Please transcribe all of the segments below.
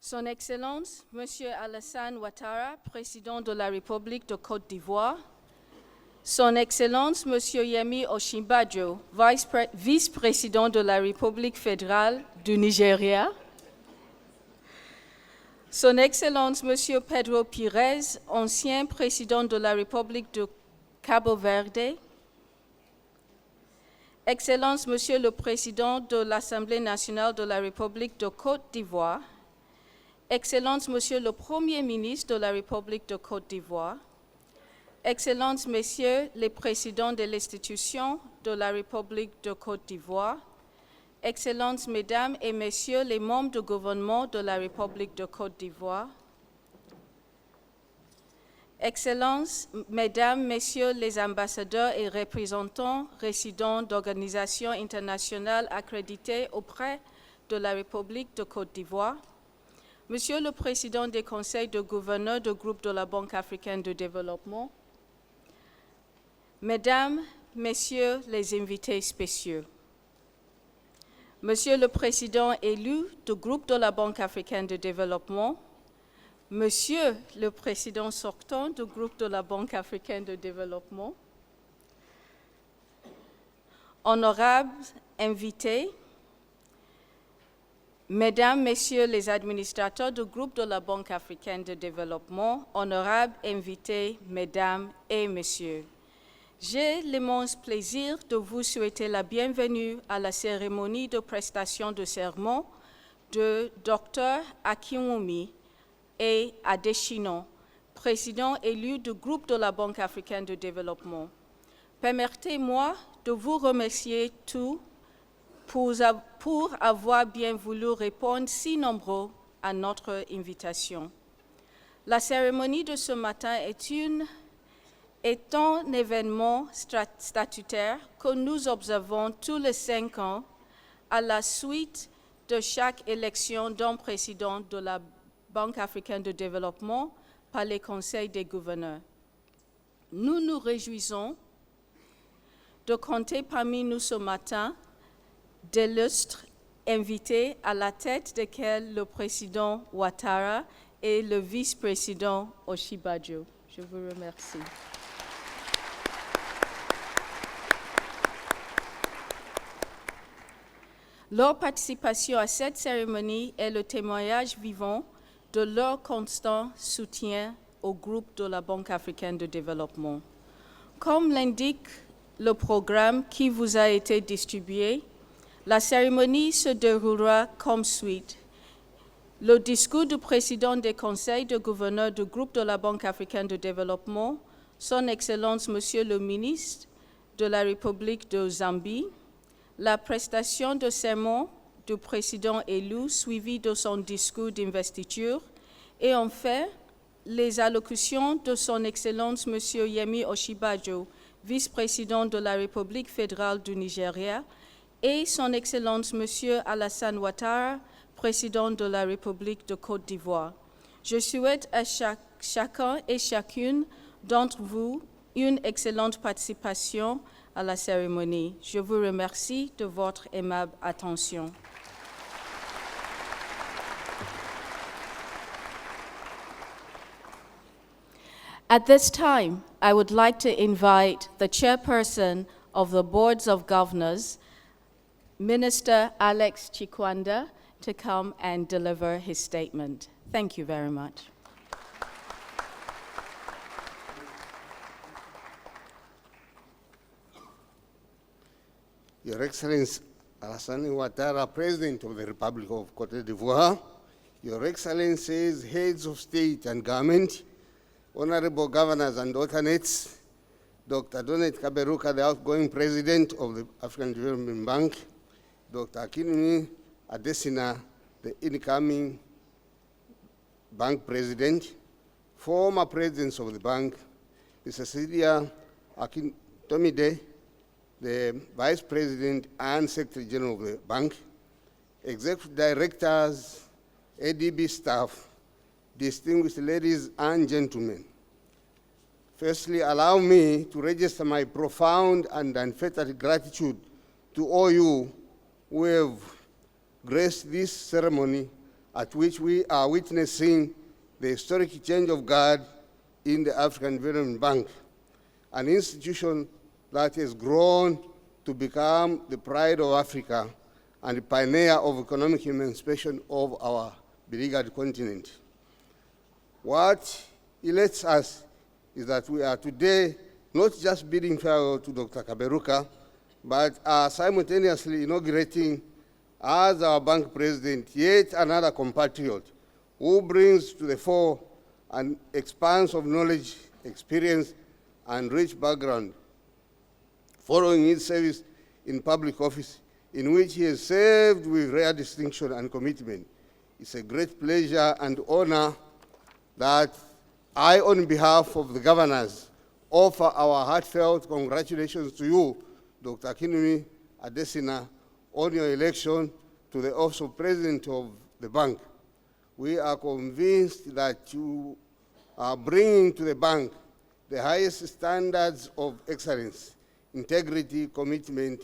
Son Excellence, Monsieur Alassane Ouattara, Président de la République de Côte d'Ivoire, Son Excellence, Monsieur Yemi Osinbajo, Vice-président de la République fédérale du Nigeria, Son Excellence, Monsieur Pedro Pires, ancien président de la République de Cabo Verde, Excellence, Monsieur le Président de l'Assemblée nationale de la République de Côte d'Ivoire, Excellence, Monsieur le Premier ministre de la République de Côte d'Ivoire, Excellences, Messieurs les présidents de l'Institution de la République de Côte d'Ivoire, Excellences, Mesdames et Messieurs les membres du gouvernement de la République de Côte d'Ivoire, Excellences, Mesdames, Messieurs les ambassadeurs et représentants résidents d'organisations internationales accréditées auprès de la République de Côte d'Ivoire, Monsieur le Président des conseils de gouverneurs du groupe de la Banque africaine de développement, Mesdames, Messieurs les invités spéciaux, Monsieur le Président élu du groupe de la Banque africaine de développement, Monsieur le Président sortant du groupe de la Banque africaine de développement, honorables invités, Mesdames, Messieurs les administrateurs du groupe de la Banque africaine de développement, honorables invités, Mesdames et Messieurs, j'ai l'immense plaisir de vous souhaiter la bienvenue à la cérémonie de prestation de serment de Dr Akinwumi ADESINA, président élu du groupe de la Banque africaine de développement. Permettez-moi de vous remercier tous pour avoir bien voulu répondre si nombreux à notre invitation. La cérémonie de ce matin est un événement statutaire que nous observons tous les 5 ans à la suite de chaque élection d'un président de la Banque africaine de développement par les conseils des gouverneurs. Nous nous réjouissons de compter parmi nous ce matin d'illustres invités à la tête desquels le président Ouattara et le vice-président Osinbajo. Je vous remercie. Leur participation à cette cérémonie est le témoignage vivant de leur constant soutien au groupe de la Banque africaine de développement. Comme l'indique le programme qui vous a été distribué, la cérémonie se déroulera comme suit. Le discours du président des conseils de gouverneurs du groupe de la Banque africaine de développement, Son Excellence Monsieur le ministre de la République de Zambie, la prestation de serment du président élu suivi de son discours d'investiture et enfin les allocutions de Son Excellence Monsieur Yemi Osinbajo, vice-président de la République fédérale du Nigeria, et Son Excellence Monsieur Alassane Ouattara, président de la République de Côte d'Ivoire. Je souhaite à chacun et chacune d'entre vous une excellente participation à la cérémonie. Je vous remercie de votre aimable attention. At this time, I would like to invite the chairperson of the Boards of Governors, Minister Alex Chikwanda, to come and deliver his statement. Thank you very much. Your Excellency Alassane Ouattara, President of the Republic of Côte d'Ivoire, Your Excellencies, Heads of State and Government, Honorable Governors and Alternates, Dr. Donet Kaberuka, the outgoing President of the African Development Bank, Dr. Akinwumi ADESINA, the incoming Bank President, former Presidents of the Bank, Mr. Sidia Akintomide, the Vice President and Secretary General of the Bank, Executive Directors, ADB staff, distinguished ladies and gentlemen. Firstly, allow me to register my profound and unfettered gratitude to all you who have graced this ceremony at which we are witnessing the historic change of guard in the African Development Bank, an institution that has grown to become the pride of Africa and the pioneer of economic emancipation of our beleaguered continent. What elates us is that we are today not just bidding farewell to Dr. Kaberuka, but are simultaneously inaugurating as our bank president yet another compatriot who brings to the fore an expanse of knowledge, experience, and rich background following his service in public office, in which he has served with rare distinction and commitment. It's a great pleasure and honor that I, on behalf of the governors, offer our heartfelt congratulations to you, Dr. Akinwumi ADESINA, on your election to the office of President of the bank. We are convinced that you are bringing to the bank the highest standards of excellence, integrity, commitment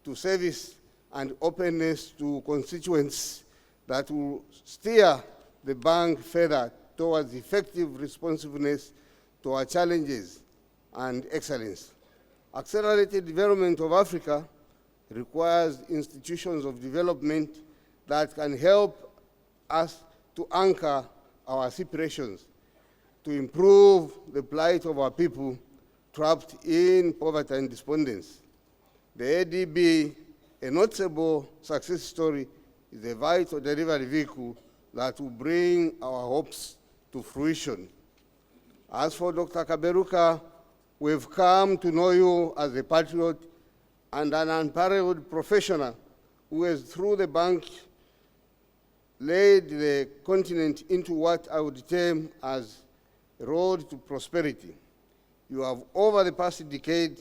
to service, and openness to constituents that will steer the bank further towards effective responsiveness to our challenges and excellence. Accelerated development of Africa requires institutions of development that can help us to anchor our aspirations, to improve the plight of our people trapped in poverty and despondence. The ADB, a notable success story, is a vital delivery vehicle that will bring our hopes to fruition. As for Dr. Kaberuka, we've come to know you as a patriot and an unparalleled professional who has, through the bank, led the continent into what I would term as a road to prosperity. You have, over the past decade,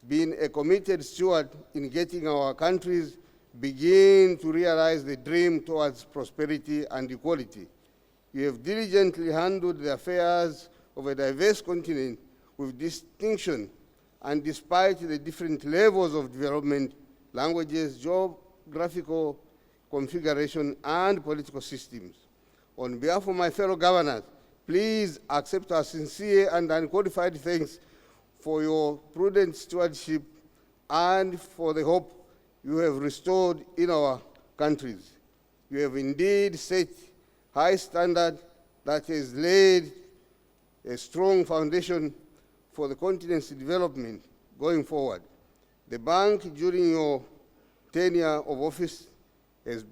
been a committed steward in getting our countries begin to realize the dream towards prosperity and equality. You have diligently handled the affairs of a diverse continent with distinction, and despite the different levels of development, languages, geographical configuration, and political systems. On behalf of my fellow governors, please accept our sincere and unqualified thanks for your prudent stewardship and for the hope you have restored in our countries. You have indeed set high standard that has laid a strong foundation for the continent's development going forward. The bank, during your tenure of office, has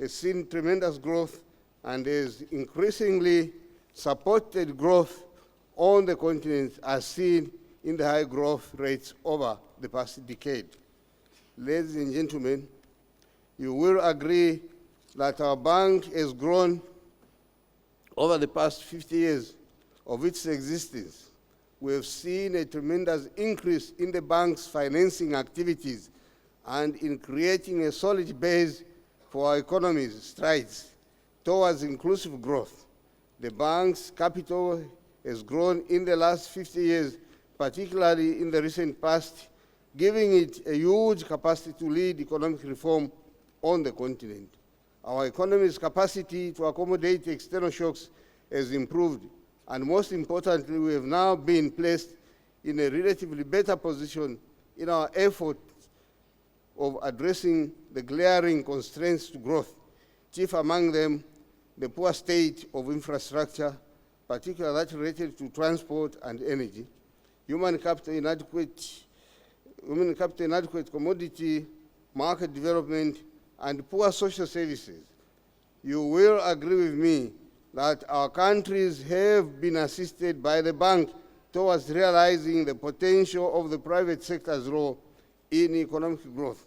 seen tremendous growth and has increasingly supported growth on the continent as seen in the high growth rates over the past decade. Ladies and gentlemen, you will agree that our bank has grown over the past 50 years of its existence. We have seen a tremendous increase in the bank's financing activities and in creating a solid base for our economy's strides towards inclusive growth. The bank's capital has grown in the last 50 years, particularly in the recent past, giving it a huge capacity to lead economic reform on the continent. Our economy's capacity to accommodate external shocks has improved, and most importantly, we have now been placed in a relatively better position in our effort of addressing the glaring constraints to growth, chief among them the poor state of infrastructure, particularly that related to transport and energy, human capital inadequate commodity market development, and poor social services. You will agree with me that our countries have been assisted by the bank towards realizing the potential of the private sector's role in economic growth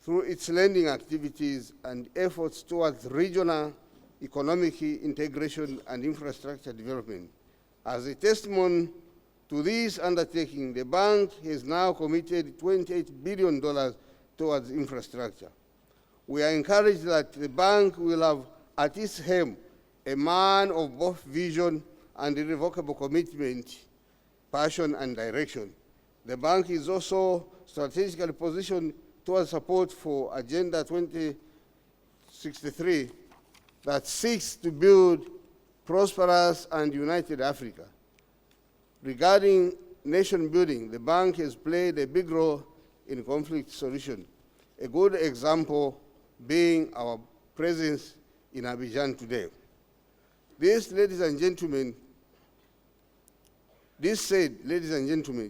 through its lending activities and efforts towards regional economic integration and infrastructure development. As a testimony to this undertaking, the bank has now committed $28 billion towards infrastructure. We are encouraged that the bank will have at its helm a man of both vision and irrevocable commitment, passion, and direction. The bank is also strategically positioned towards support for Agenda 2063 that seeks to build prosperous and united Africa. Regarding nation building, the bank has played a big role in conflict solution, a good example being our presence in Abidjan today. This, ladies and gentlemen,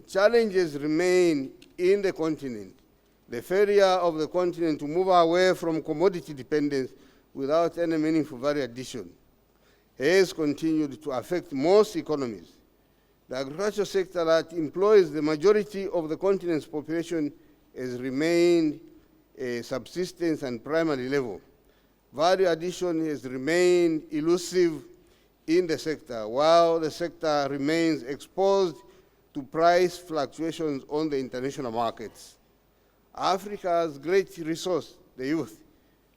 challenges remain in the continent. The failure of the continent to move away from commodity dependence without any meaningful value addition has continued to affect most economies. The agricultural sector that employs the majority of the continent's population has remained a subsistence and primary level. Value addition has remained elusive in the sector, while the sector remains exposed to price fluctuations on the international markets. Africa's great resource, the youth,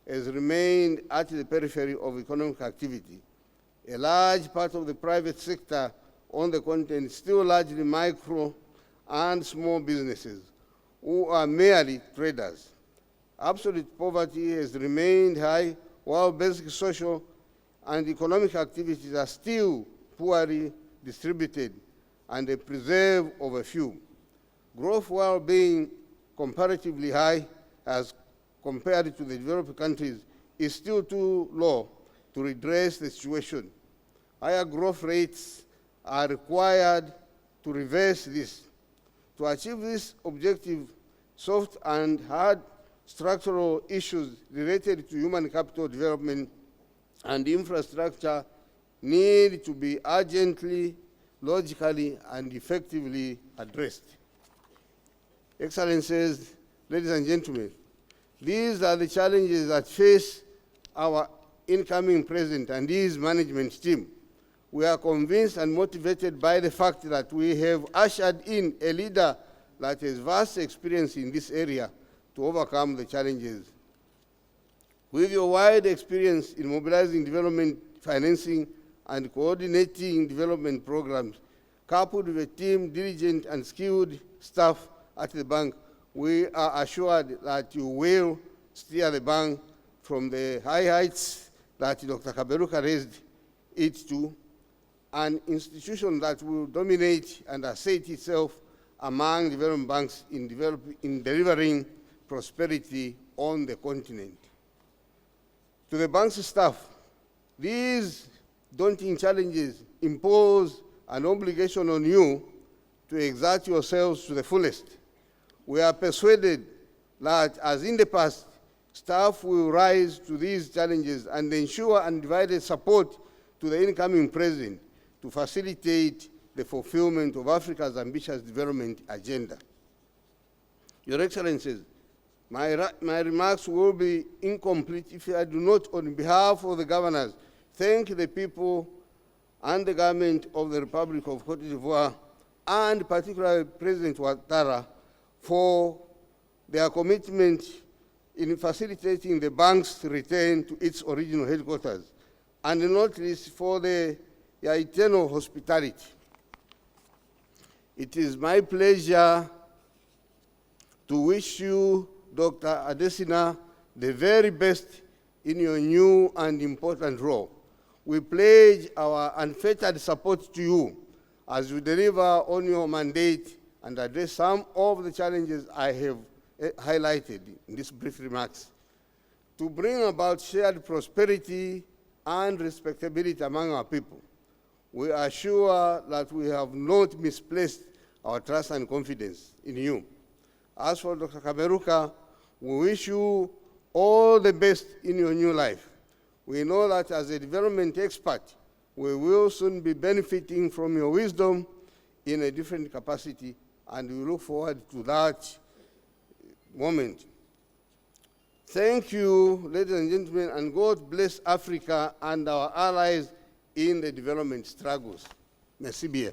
has remained at the periphery of economic activity. A large part of the private sector on the continent is still largely micro and small businesses who are merely traders. Absolute poverty has remained high, while basic social and economic activities are still poorly distributed and a preserve of a few. Growth, while being comparatively high as compared to the developed countries, is still too low to redress the situation. Higher growth rates are required to reverse this. To achieve this objective, soft and hard structural issues related to human capital development and infrastructure need to be urgently, logically, and effectively addressed. Excellencies, ladies and gentlemen, these are the challenges that face our incoming president and his management team. We are convinced and motivated by the fact that we have ushered in a leader that has vast experience in this area to overcome the challenges. With your wide experience in mobilizing development financing and coordinating development programs, coupled with a team, diligent and skilled staff at the bank, we are assured that you will steer the bank from the high heights that Dr. Kaberuka raised it to, an institution that will dominate and assert itself among development banks in delivering prosperity on the continent. To the bank's staff, these daunting challenges impose an obligation on you to exert yourselves to the fullest. We are persuaded that, as in the past, staff will rise to these challenges and ensure undivided support to the incoming president to facilitate the fulfillment of Africa's ambitious development agenda. Your Excellencies, my remarks will be incomplete if I do not, on behalf of the governors, thank the people and the government of the Republic of Cote d'Ivoire, and particularly President Ouattara, for their commitment in facilitating the bank's return to its original headquarters, and not least for their eternal hospitality. It is my pleasure to wish you, Dr. ADESINA, the very best in your new and important role. We pledge our unfettered support to you as you deliver on your mandate and address some of the challenges I have highlighted in these brief remarks. To bring about shared prosperity and respectability among our people, we are sure that we have not misplaced our trust and confidence in you. As for Dr. Kaberuka, we wish you all the best in your new life. We know that as a development expert, we will soon be benefiting from your wisdom in a different capacity, and we look forward to that moment. Thank you, ladies and gentlemen, and God bless Africa and our allies in the development struggles. Merci bien.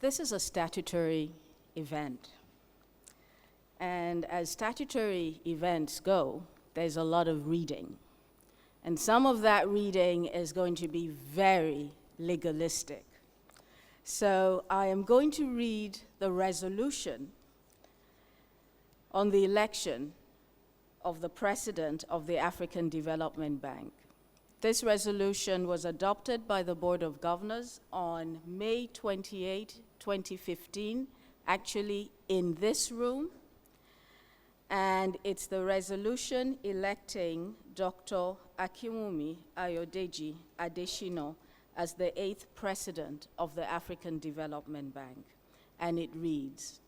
This is a statutory event. And as statutory events go, there's a lot of reading. And some of that reading is going to be very legalistic. So I am going to read the resolution on the election of the President of the African Development Bank. This resolution was adopted by the Board of Governors on May 28, 2015, actually in this room. And it's the resolution electing Dr. Akinwumi ADESINA as the 8th President of the African Development Bank. And it reads,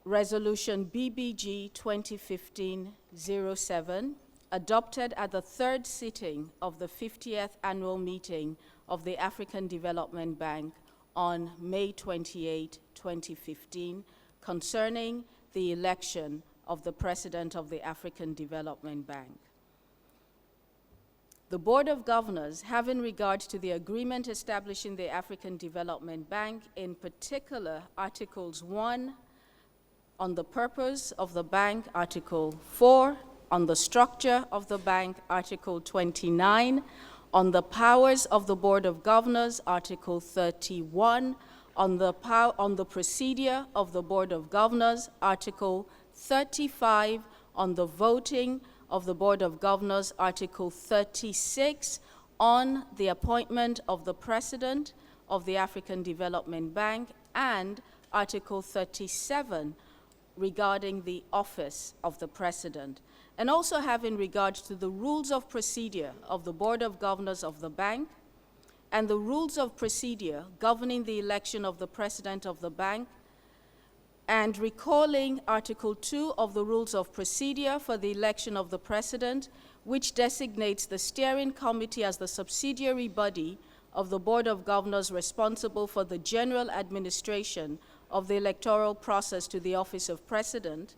Resolution BBG 2015-07, adopted at the 3rd sitting of the 50th Annual Meeting of the African Development Bank on May 28, 2015, concerning the election of the President of the African Development Bank. The Board of Governors, having regard to the agreement establishing the African Development Bank, in particular Articles 1, on the purpose of the bank, Article 4, on the structure of the bank, Article 29, on the powers of the Board of Governors, Article 31, on the procedure of the Board of Governors, Article 35, on the voting of the Board of Governors, Article 36, on the appointment of the President of the African Development Bank, and Article 37, regarding the office of the President, and also have in regard to the rules of procedure of the Board of Governors of the bank and the rules of procedure governing the election of the President of the bank, and recalling Article 2 of the Rules of Procedure for the election of the President, which designates the Steering Committee as the subsidiary body of the Board of Governors responsible for the general administration of the electoral process to the office of President,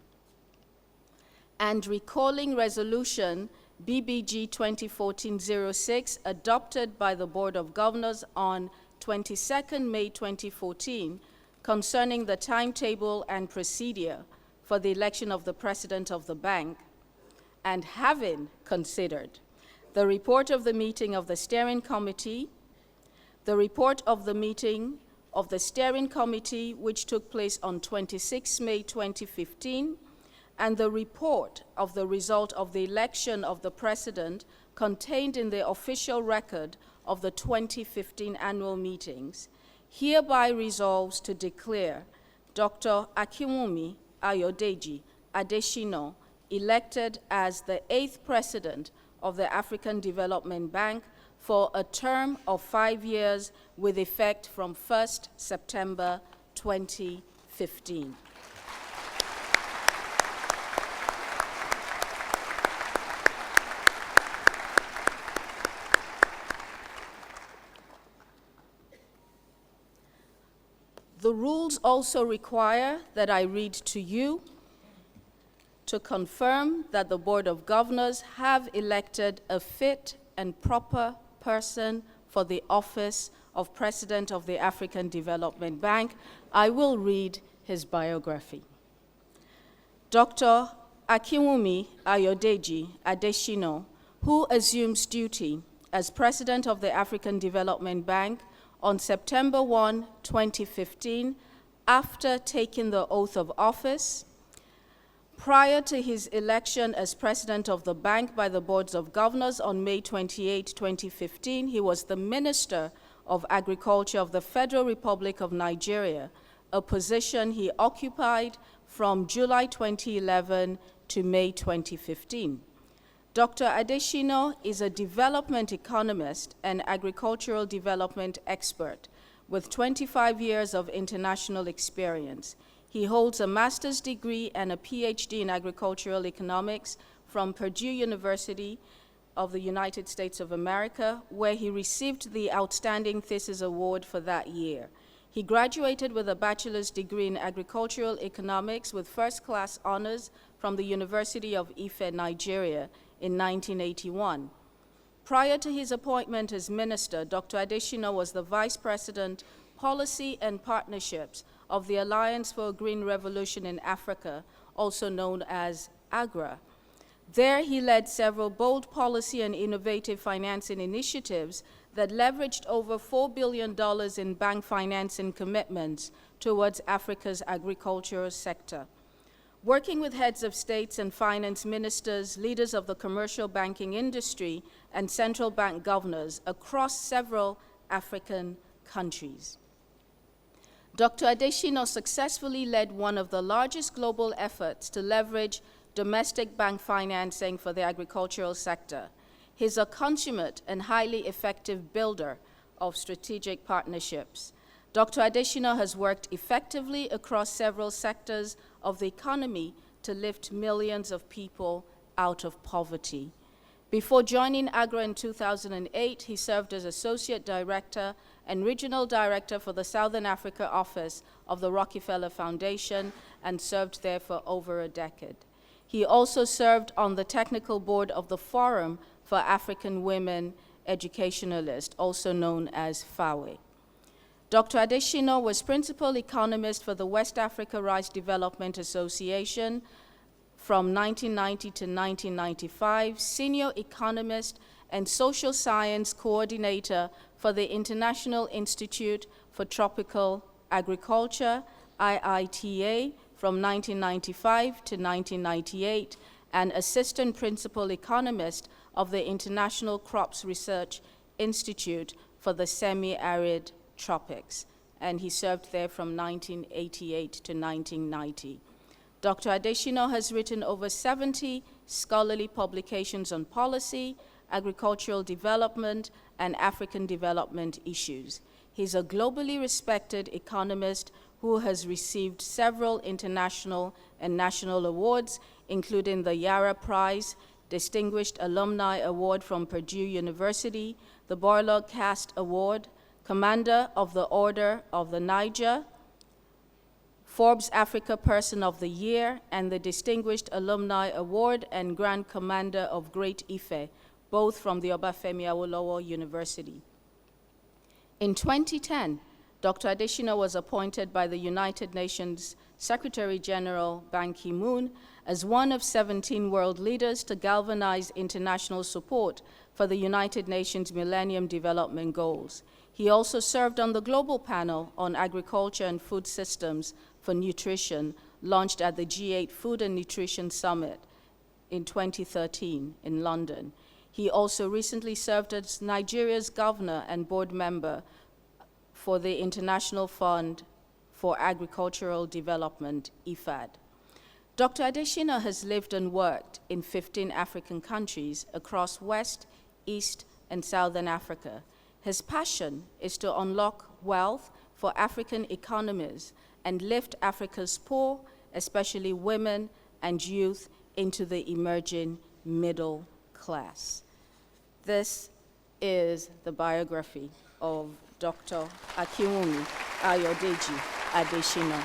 and recalling Resolution BBG 2014-06, adopted by the Board of Governors on 22nd May 2014, concerning the timetable and procedure for the election of the President of the bank, and having considered the report of the meeting of the Steering Committee, the report of the meeting of the Steering Committee, which took place on 26 May 2015, and the report of the result of the election of the President contained in the official record of the 2015 annual meetings, hereby resolves to declare Dr. Akinwumi ADESINA elected as the 8th President of the African Development Bank for a term of 5 years with effect from 1st September 2015. The rules also require that I read to you to confirm that the Board of Governors have elected a fit and proper person for the office of President of the African Development Bank. I will read his biography. Dr. Akinwumi ADESINA, who assumes duty as President of the African Development Bank on September 1, 2015, after taking the oath of office. Prior to his election as President of the bank by the Boards of Governors on May 28, 2015, he was the Minister of Agriculture of the Federal Republic of Nigeria, a position he occupied from July 2011 to May 2015. Dr. ADESINA is a development economist and agricultural development expert with 25 years of international experience. He holds a master's degree and a PhD in agricultural economics from Purdue University of the United States of America, where he received the Outstanding Thesis Award for that year. He graduated with a bachelor's degree in agricultural economics with first-class honors from the University of Ife, Nigeria, in 1981. Prior to his appointment as minister, Dr. ADESINA was the Vice President, Policy and Partnerships of the Alliance for a Green Revolution in Africa, also known as AGRA. There, he led several bold policy and innovative financing initiatives that leveraged over $4 billion in bank financing commitments towards Africa's agricultural sector. Working with heads of states and finance ministers, leaders of the commercial banking industry, and central bank governors across several African countries. Dr. Adesina successfully led one of the largest global efforts to leverage domestic bank financing for the agricultural sector. He's a consummate and highly effective builder of strategic partnerships. Dr. Adesina has worked effectively across several sectors of the economy to lift millions of people out of poverty. Before joining AGRA in 2008, he served as Associate Director and Regional Director for the Southern Africa office of the Rockefeller Foundation and served there for over a decade. He also served on the technical board of the Forum for African Women Educationalists, also known as FAWE. Dr. Adesina was principal economist for the West Africa Rice Development Association from 1990 to 1995, senior economist and social science coordinator for the International Institute for Tropical Agriculture, IITA, from 1995 to 1998, and assistant principal economist of the International Crops Research Institute for the Semi-Arid Tropics, and he served there from 1988 to 1990. Dr. Adesina has written over 70 scholarly publications on policy, agricultural development, and African development issues. He's a globally respected economist who has received several international and national awards, including the Yara Prize, Distinguished Alumni Award from Purdue University, the Borlaug Cast Award, Commander of the Order of the Niger, Forbes Africa Person of the Year, and the Distinguished Alumni Award and Grand Commander of Great Ife, both from the Obafemi Awolowo University. In 2010, Dr. Adesina was appointed by the United Nations Secretary General Ban Ki-moon as one of 17 world leaders to galvanize international support for the United Nations Millennium Development Goals. He also served on the global panel on agriculture and food systems for nutrition, launched at the G8 Food and Nutrition Summit in 2013 in London. He also recently served as Nigeria's governor and board member for the International Fund for Agricultural Development, IFAD. Dr. Adesina has lived and worked in 15 African countries across West, East, and Southern Africa. His passion is to unlock wealth for African economies and lift Africa's poor, especially women and youth, into the emerging middle class. This is the biography of Dr. Akinwumi ADESINA.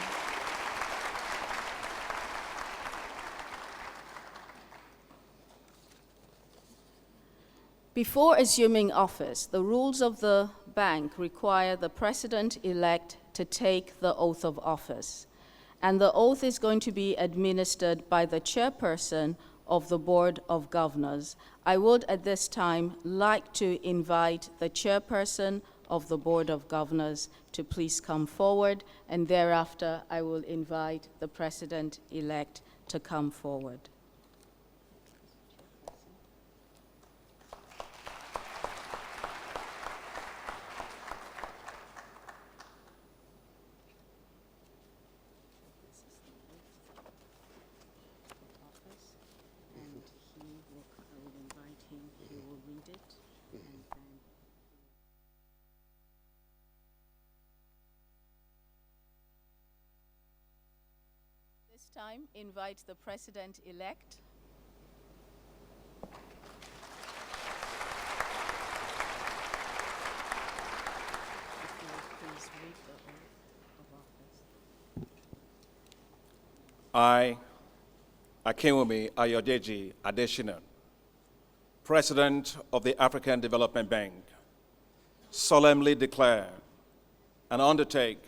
Before assuming office, the rules of the bank require the president-elect to take the oath of office, and the oath is going to be administered by the chairperson of the Board of Governors. I would at this time like to invite the chairperson of the Board of Governors to please come forward, and thereafter I will invite the president-elect to come forward. This time, invite the president-elect. Please read the oath of office. I, Akinwumi ADESINA, President of the African Development Bank, solemnly declare and undertake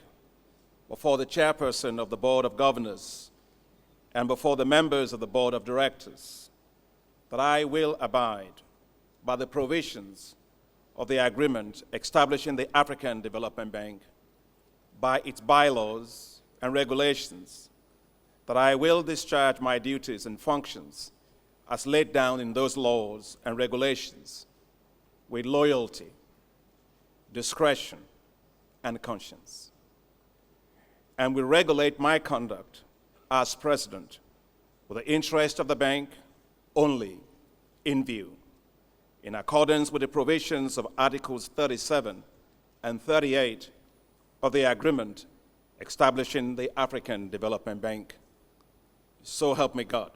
before the chairperson of the Board of Governors and before the members of the Board of Directors that I will abide by the provisions of the agreement establishing the African Development Bank, by its bylaws and regulations, that I will discharge my duties and functions as laid down in those laws and regulations with loyalty, discretion, and conscience, and will regulate my conduct as president with the interest of the bank only in view, in accordance with the provisions of Articles 37 and 38 of the agreement establishing the African Development Bank. So help me God.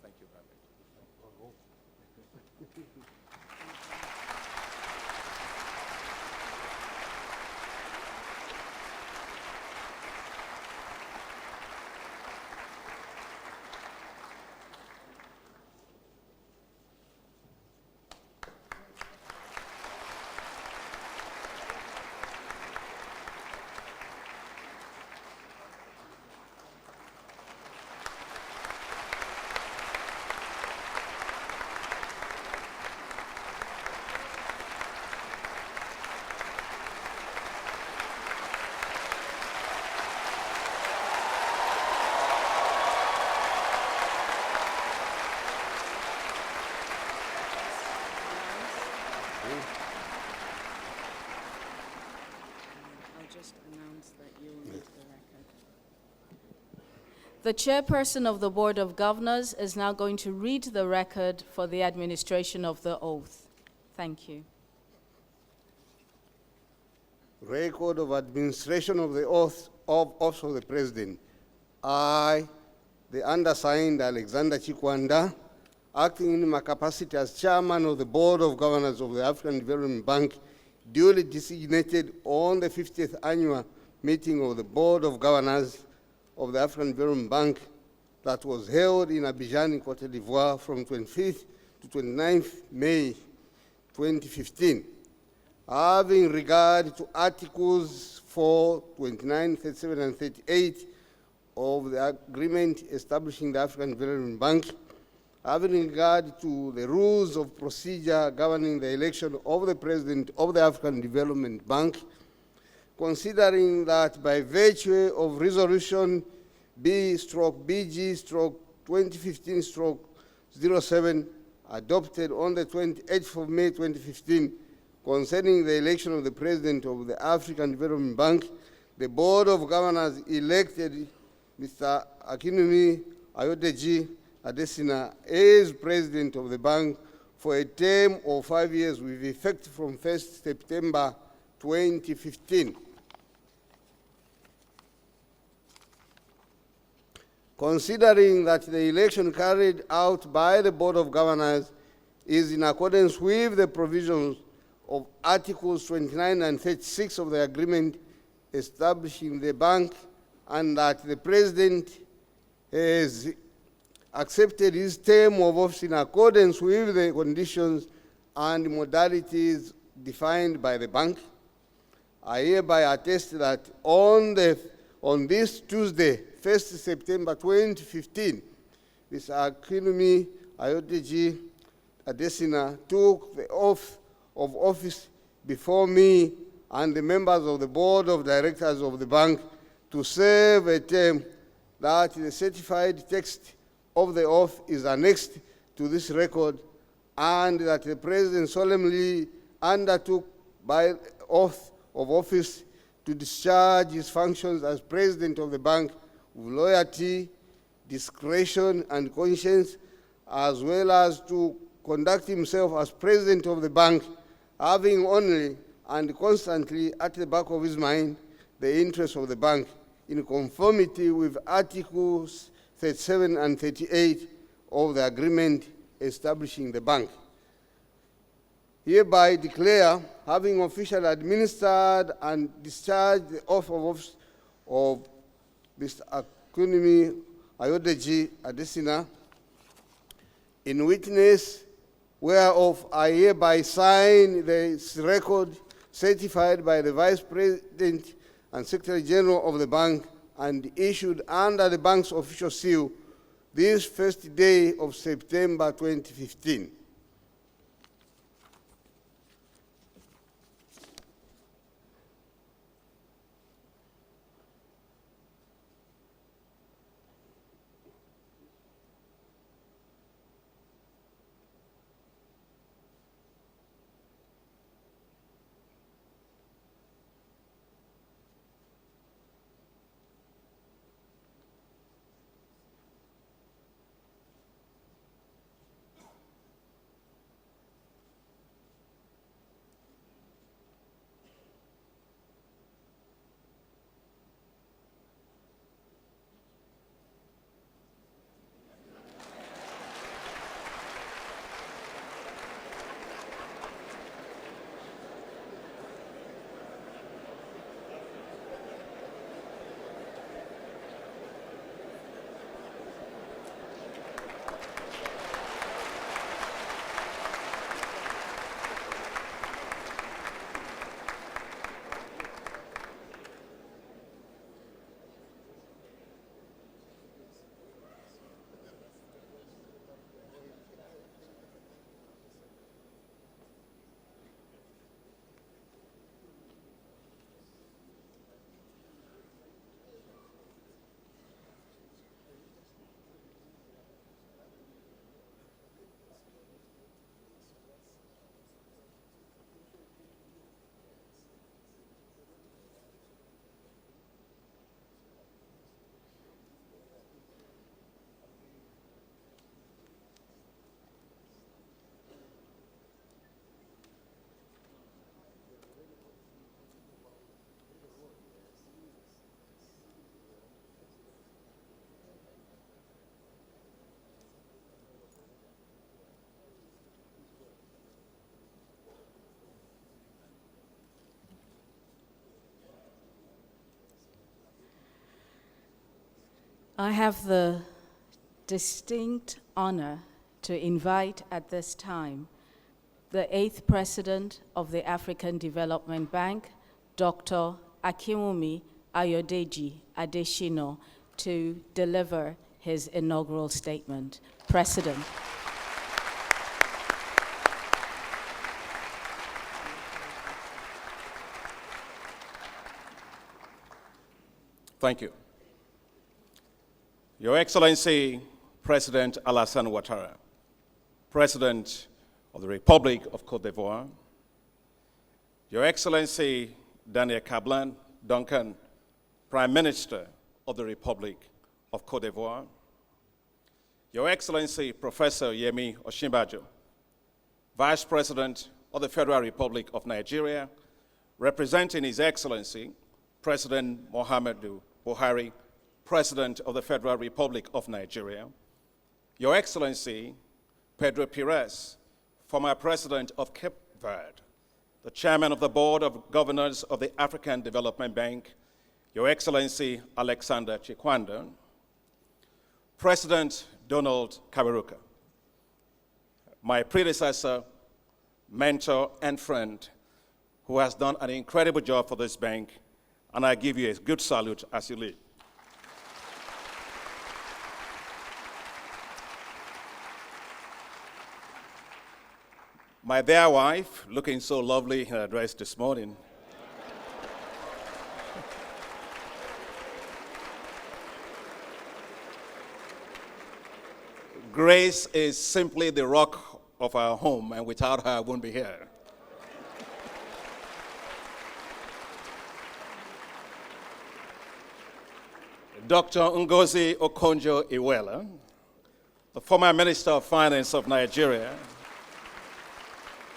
Thank you very much. I'll just announce that you will read the record. The chairperson of the Board of Governors is now going to read the record for the administration of the oath. Thank you. Record of administration of the oath of office of the President. I, the undersigned Alexander Chikwanda, acting in my capacity as chairman of the Board of Governors of the African Development Bank, duly designated on the 50th annual meeting of the Board of Governors of the African Development Bank that was held in Abidjan, Cote d'Ivoire from 25th to 29th May 2015. Having regard to Articles 4, 29, 37, and 38 of the agreement establishing the African Development Bank, having regard to the rules of procedure governing the election of the President of the African Development Bank, considering that by virtue of Resolution B/BG/2015/07 adopted on the 28th of May 2015, concerning the election of the President of the African Development Bank, the Board of Governors elected Mr. Akinwumi ADESINA as President of the Bank for a term of 5 years with effect from 1st September 2015. Considering that the election carried out by the Board of Governors is in accordance with the provisions of Articles 29 and 36 of the agreement establishing the bank, and that the President has accepted his term of office in accordance with the conditions and modalities defined by the bank. I hereby attest that on this Tuesday, 1st September 2015, Mr. Akinwumi ADESINA took the oath of office before me and the members of the board of directors of the bank to serve a term that the certified text of the oath is annexed to this record, and that the President solemnly undertook by oath of office to discharge his functions as President of the bank with loyalty, discretion, and conscience, as well as to conduct himself as President of the bank, having only and constantly at the back of his mind the interests of the bank, in conformity with Articles 37 and 38 of the agreement establishing the bank. Hereby declare, having officially administered and discharged the oath of office of Mr. Akinwumi ADESINA, in witness whereof I hereby sign this record certified by the Vice President and Secretary General of the bank and issued under the bank's official seal this first day of September 2015. I have the distinct honor to invite at this time the 8th President of the African Development Bank, Dr. Akinwumi ADESINA, to deliver his inaugural statement. President. Thank you. Your Excellency, President Alassane Ouattara, President of the Republic of Côte d'Ivoire, Your Excellency Daniel Duncan, Prime Minister of the Republic of Côte d'Ivoire, Your Excellency Professor Yemi Osinbajo, Vice President of the Federal Republic of Nigeria, representing His Excellency President Muhammadu Buhari, President of the Federal Republic of Nigeria, Your Excellency Pedro Pires, former President of Cape Verde, the Chairman of the Board of Governors of the African Development Bank, Your Excellency Alexander Chikwanda, President Donald Kaberuka, my predecessor, mentor, and friend, who has done an incredible job for this bank, and I give you a good salute as you leave. My dear wife, looking so lovely in her dress this morning. Grace is simply the rock of our home, and without her, I wouldn't be here. Dr. Ngozi Okonjo-Iweala, the former Minister of Finance of Nigeria,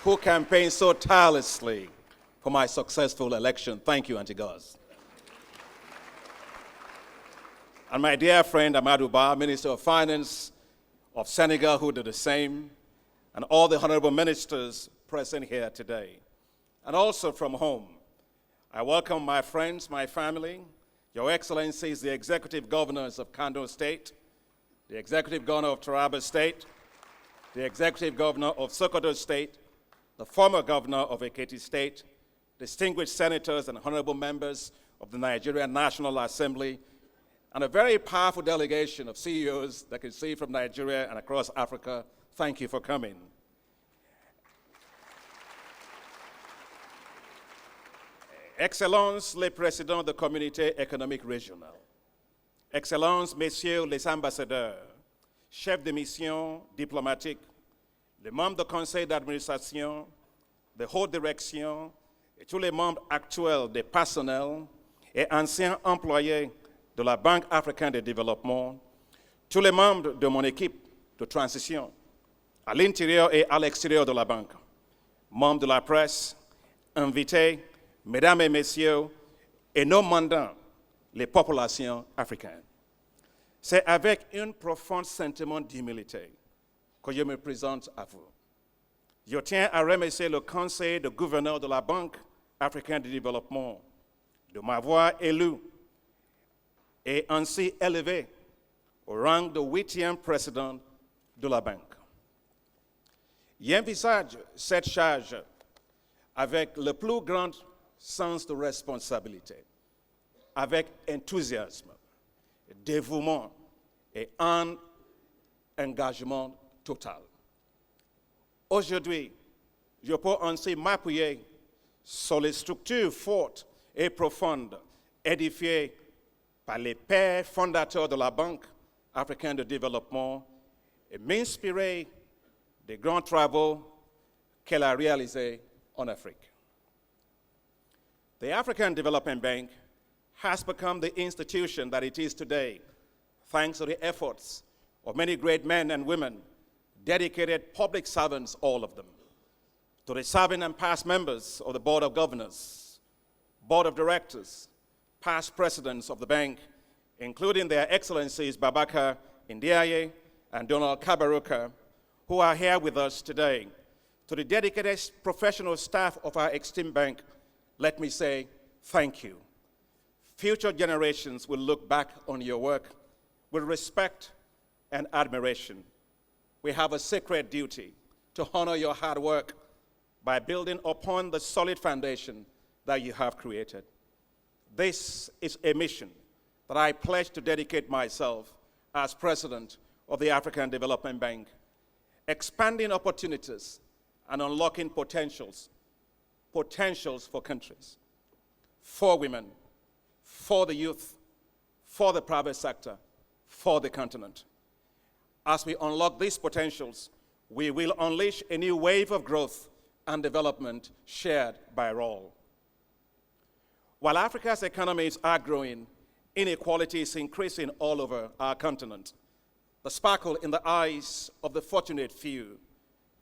who campaigned so tirelessly for my successful election. Thank you, Auntie Goz. And my dear friend Amadou Ba, Minister of Finance of Senegal, who did the same, and all the honorable ministers present here today. And also from home, I welcome my friends, my family, Your Excellencies, the executive governors of Kano State, the executive governor of Taraba State, the executive governor of Sokoto State, the former governor of Ekiti State, distinguished senators and honorable members of the Nigerian National Assembly, and a very powerful delegation of CEOs that can see from Nigeria and across Africa. Thank you for coming. Excellences les présidents de communauté économique régionale, Excellences, Messieurs les ambassadeurs, chefs de mission diplomatique, les membres du conseil d'administration, de haute direction et tous les membres actuels des personnels et anciens employés de la Banque africaine de développement, tous les membres de mon équipe de transition, à l'intérieur et à l'extérieur de la banque, membres de la presse, invités, mesdames et messieurs, et nos mandants, les populations africaines. C'est avec un profond sentiment d'humilité que je me présente à vous. Je tiens à remercier le conseil de gouverneur de la Banque africaine de développement de m'avoir élu et ainsi élevé au rang de 8e président de la banque. J'envisage cette charge avec le plus grand sens de responsabilité, avec enthousiasme, dévouement et un engagement total. Aujourd'hui, je peux ainsi m'appuyer sur les structures fortes et profondes édifiées par les pères fondateurs de la Banque africaine de développement et m'inspirer des grands travaux qu'elle a réalisés en Afrique. The African Development Bank has become the institution that it is today, thanks to the efforts of many great men and women, dedicated public servants, all of them, to the serving and past members of the Board of Governors, Board of Directors, past presidents of the bank, including their Excellencies Babaka Ndiaye and Donald Kaberuka, who are here with us today, to the dedicated professional staff of our esteemed bank, let me say thank you. Future generations will look back on your work with respect and admiration. We have a sacred duty to honor your hard work by building upon the solid foundation that you have created. This is a mission that I pledge to dedicate myself as president of the African Development Bank, expanding opportunities and unlocking potentials for countries, for women, for the youth, for the private sector, for the continent. As we unlock these potentials, we will unleash a new wave of growth and development shared by all. While Africa's economies are growing, inequality is increasing all over our continent. The sparkle in the eyes of the fortunate few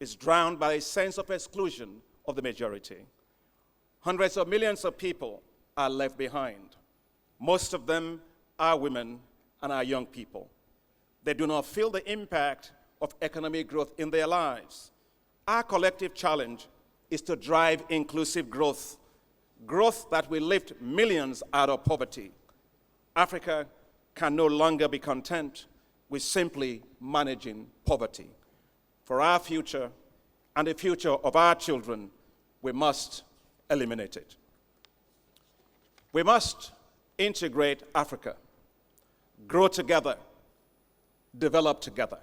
is drowned by a sense of exclusion of the majority. Hundreds of millions of people are left behind. Most of them are women and are young people. They do not feel the impact of economic growth in their lives. Our collective challenge is to drive inclusive growth, growth that will lift millions out of poverty. Africa can no longer be content with simply managing poverty. For our future and the future of our children, we must eliminate it. We must integrate Africa, grow together, develop together.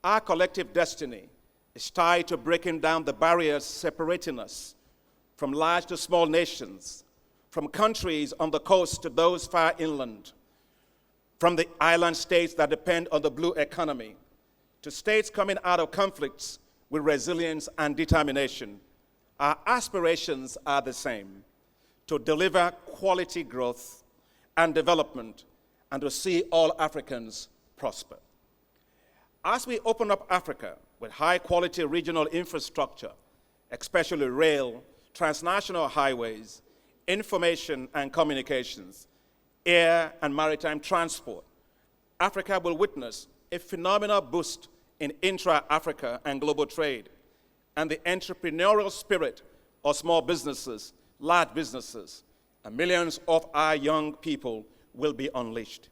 Our collective destiny is tied to breaking down the barriers separating us from large to small nations, from countries on the coast to those far inland, from the island states that depend on the blue economy, to states coming out of conflicts with resilience and determination. Our aspirations are the same: to deliver quality growth and development and to see all Africans prosper. As we open up Africa with high-quality regional infrastructure, especially rail, transnational highways, information and communications, air and maritime transport, Africa will witness a phenomenal boost in intra-Africa and global trade, and the entrepreneurial spirit of small businesses, large businesses, and millions of our young people will be unleashed.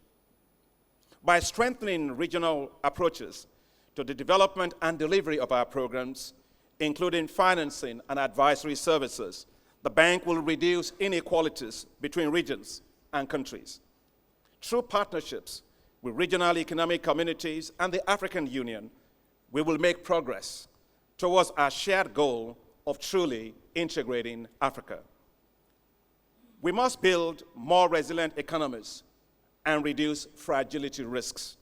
By strengthening regional approaches to the development and delivery of our programs, including financing and advisory services, the bank will reduce inequalities between regions and countries. Through partnerships with regional economic communities and the African Union, we will make progress towards our shared goal of truly integrating Africa. We must build more resilient economies and reduce fragility risks.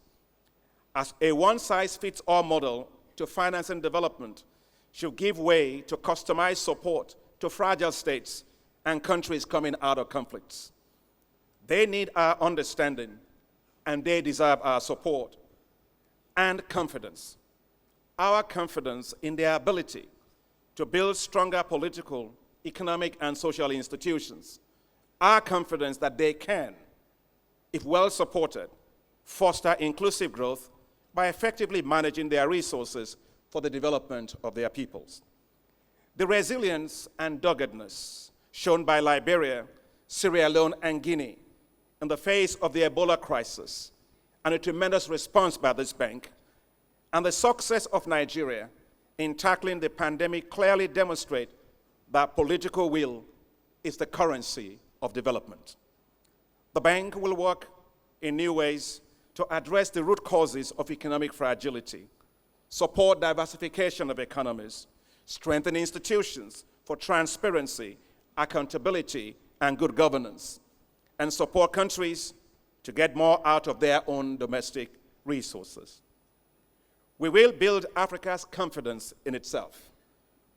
As a one-size-fits-all model to finance and development should give way to customized support to fragile states and countries coming out of conflicts. They need our understanding, and they deserve our support and confidence. Our confidence in their ability to build stronger political, economic, and social institutions. Our confidence that they can, if well supported, foster inclusive growth by effectively managing their resources for the development of their peoples. The resilience and doggedness shown by Liberia, Sierra Leone, and Guinea in the face of the Ebola crisis, and a tremendous response by this bank, and the success of Nigeria in tackling the pandemic clearly demonstrate that political will is the currency of development. The bank will work in new ways to address the root causes of economic fragility, support diversification of economies, strengthen institutions for transparency, accountability, and good governance, and support countries to get more out of their own domestic resources. We will build Africa's confidence in itself,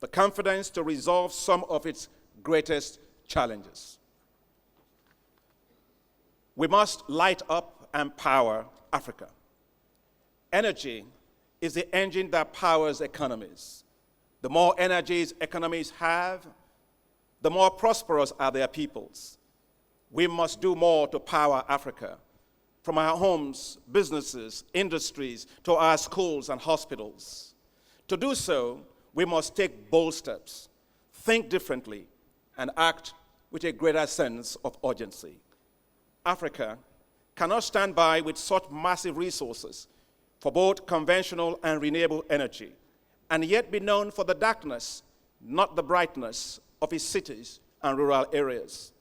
the confidence to resolve some of its greatest challenges. We must light up and power Africa. Energy is the engine that powers economies. The more energies economies have, the more prosperous are their peoples. We must do more to power Africa, from our homes, businesses, industries, to our schools and hospitals. To do so, we must take bold steps, think differently, and act with a greater sense of urgency. Africa cannot stand by with such massive resources for both conventional and renewable energy, and yet be known for the darkness, not the brightness, of its cities and rural areas.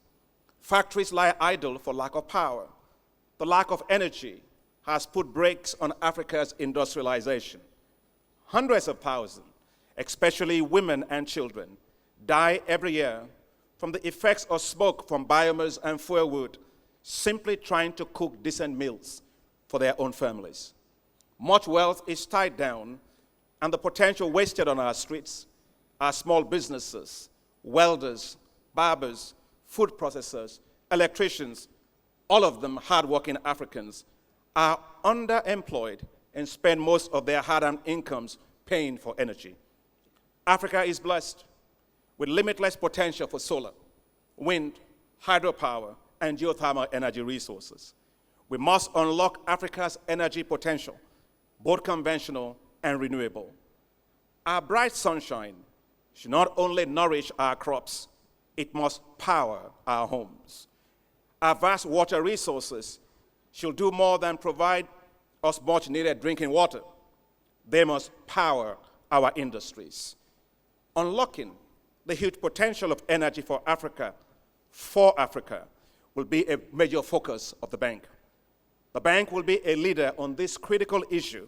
Factories lie idle for lack of power. The lack of energy has put brakes on Africa's industrialization. Hundreds of thousands, especially women and children, die every year from the effects of smoke from biomass and firewood, simply trying to cook decent meals for their own families. Much wealth is tied down, and the potential wasted on our streets. Our small businesses, welders, barbers, food processors, electricians, all of them hardworking Africans, are underemployed and spend most of their hard-earned incomes paying for energy. Africa is blessed with limitless potential for solar, wind, hydropower, and geothermal energy resources. We must unlock Africa's energy potential, both conventional and renewable. Our bright sunshine should not only nourish our crops, it must power our homes. Our vast water resources should do more than provide us much needed drinking water. They must power our industries. Unlocking the huge potential of energy for Africa will be a major focus of the bank. The bank will be a leader on this critical issue,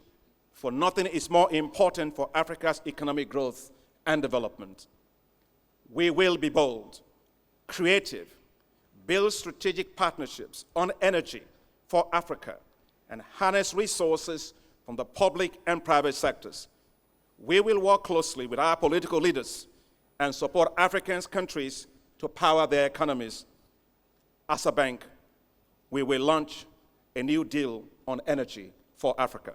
for nothing is more important for Africa's economic growth and development. We will be bold, creative, build strategic partnerships on energy for Africa, and harness resources from the public and private sectors. We will work closely with our political leaders and support African countries to power their economies. As a bank, we will launch a new deal on energy for Africa.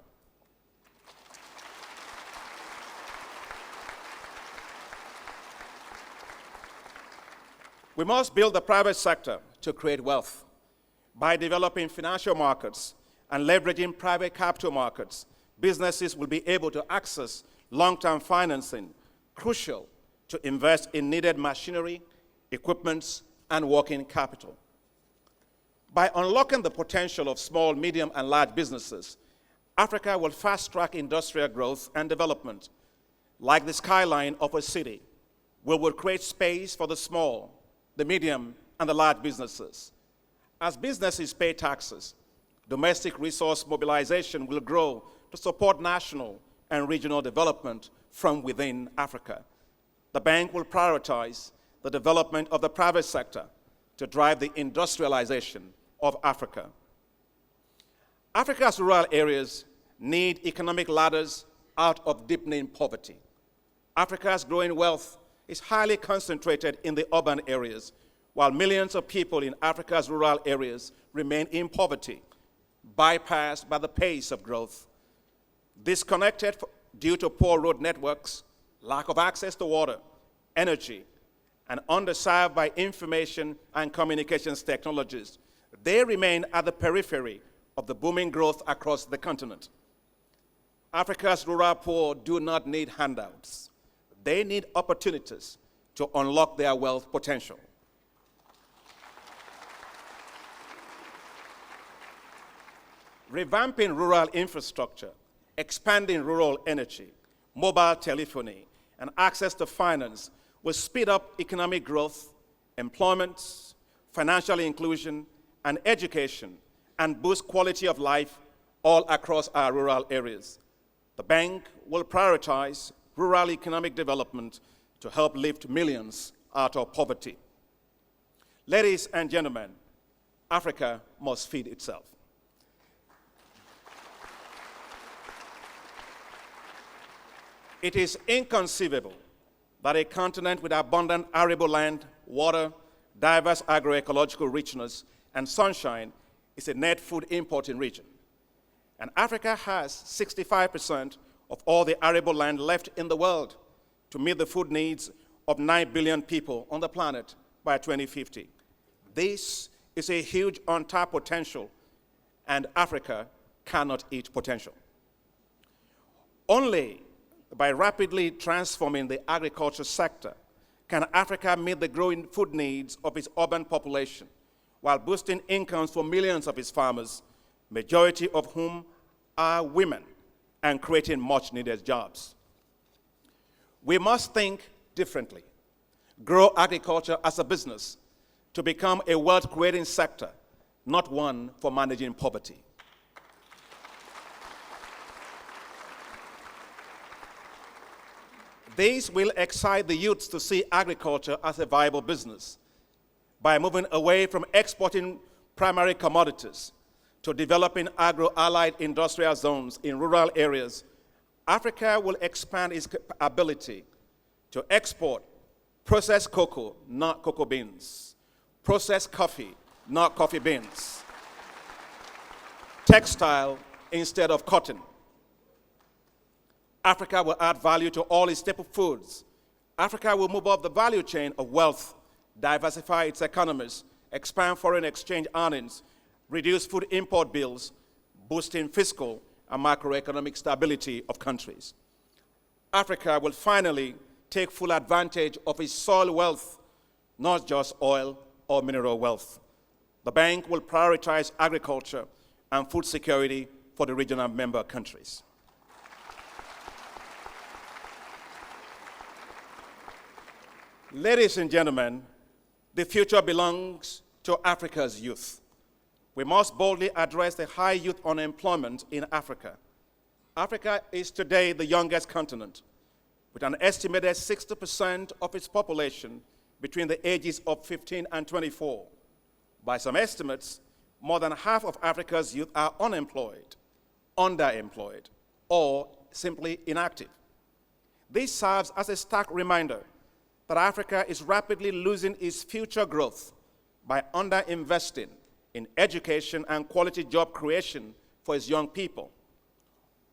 We must build the private sector to create wealth by developing financial markets and leveraging private capital markets. Businesses will be able to access long-term financing, crucial to invest in needed machinery, equipment, and working capital. By unlocking the potential of small, medium, and large businesses, Africa will fast-track industrial growth and development. Like the skyline of a city, we will create space for the small, the medium, and the large businesses. As businesses pay taxes, domestic resource mobilization will grow to support national and regional development from within Africa. The bank will prioritize the development of the private sector to drive the industrialization of Africa. Africa's rural areas need economic ladders out of deepening poverty. Africa's growing wealth is highly concentrated in the urban areas, while millions of people in Africa's rural areas remain in poverty, bypassed by the pace of growth. Disconnected due to poor road networks, lack of access to water, energy, and underserved by information and communications technologies, they remain at the periphery of the booming growth across the continent. Africa's rural poor do not need handouts. They need opportunities to unlock their wealth potential. Revamping rural infrastructure, expanding rural energy, mobile telephony, and access to finance will speed up economic growth, employment, financial inclusion, and education, and boost quality of life all across our rural areas. The bank will prioritize rural economic development to help lift millions out of poverty. Ladies and gentlemen, Africa must feed itself. It is inconceivable that a continent with abundant arable land, water, diverse agroecological richness, and sunshine is a net food importing region. And Africa has 65% of all the arable land left in the world to meet the food needs of 9 billion people on the planet by 2050. This is a huge untapped potential, and Africa cannot eat potential. Only by rapidly transforming the agriculture sector can Africa meet the growing food needs of its urban population while boosting incomes for millions of its farmers, majority of whom are women, and creating much-needed jobs. We must think differently, grow agriculture as a business to become a wealth-creating sector, not one for managing poverty. This will excite the youths to see agriculture as a viable business. By moving away from exporting primary commodities to developing agro-allied industrial zones in rural areas, Africa will expand its ability to export processed cocoa, not cocoa beans, processed coffee, not coffee beans, textile instead of cotton. Africa will add value to all its staple foods. Africa will move up the value chain of wealth, diversify its economies, expand foreign exchange earnings, reduce food import bills, boosting fiscal and macroeconomic stability of countries. Africa will finally take full advantage of its soil wealth, not just oil or mineral wealth. The bank will prioritize agriculture and food security for the regional member countries. Ladies and gentlemen, the future belongs to Africa's youth. We must boldly address the high youth unemployment in Africa. Africa is today the youngest continent, with an estimated 60% of its population between the ages of 15 and 24. By some estimates, more than half of Africa's youth are unemployed, underemployed, or simply inactive. This serves as a stark reminder that Africa is rapidly losing its future growth by underinvesting in education and quality job creation for its young people.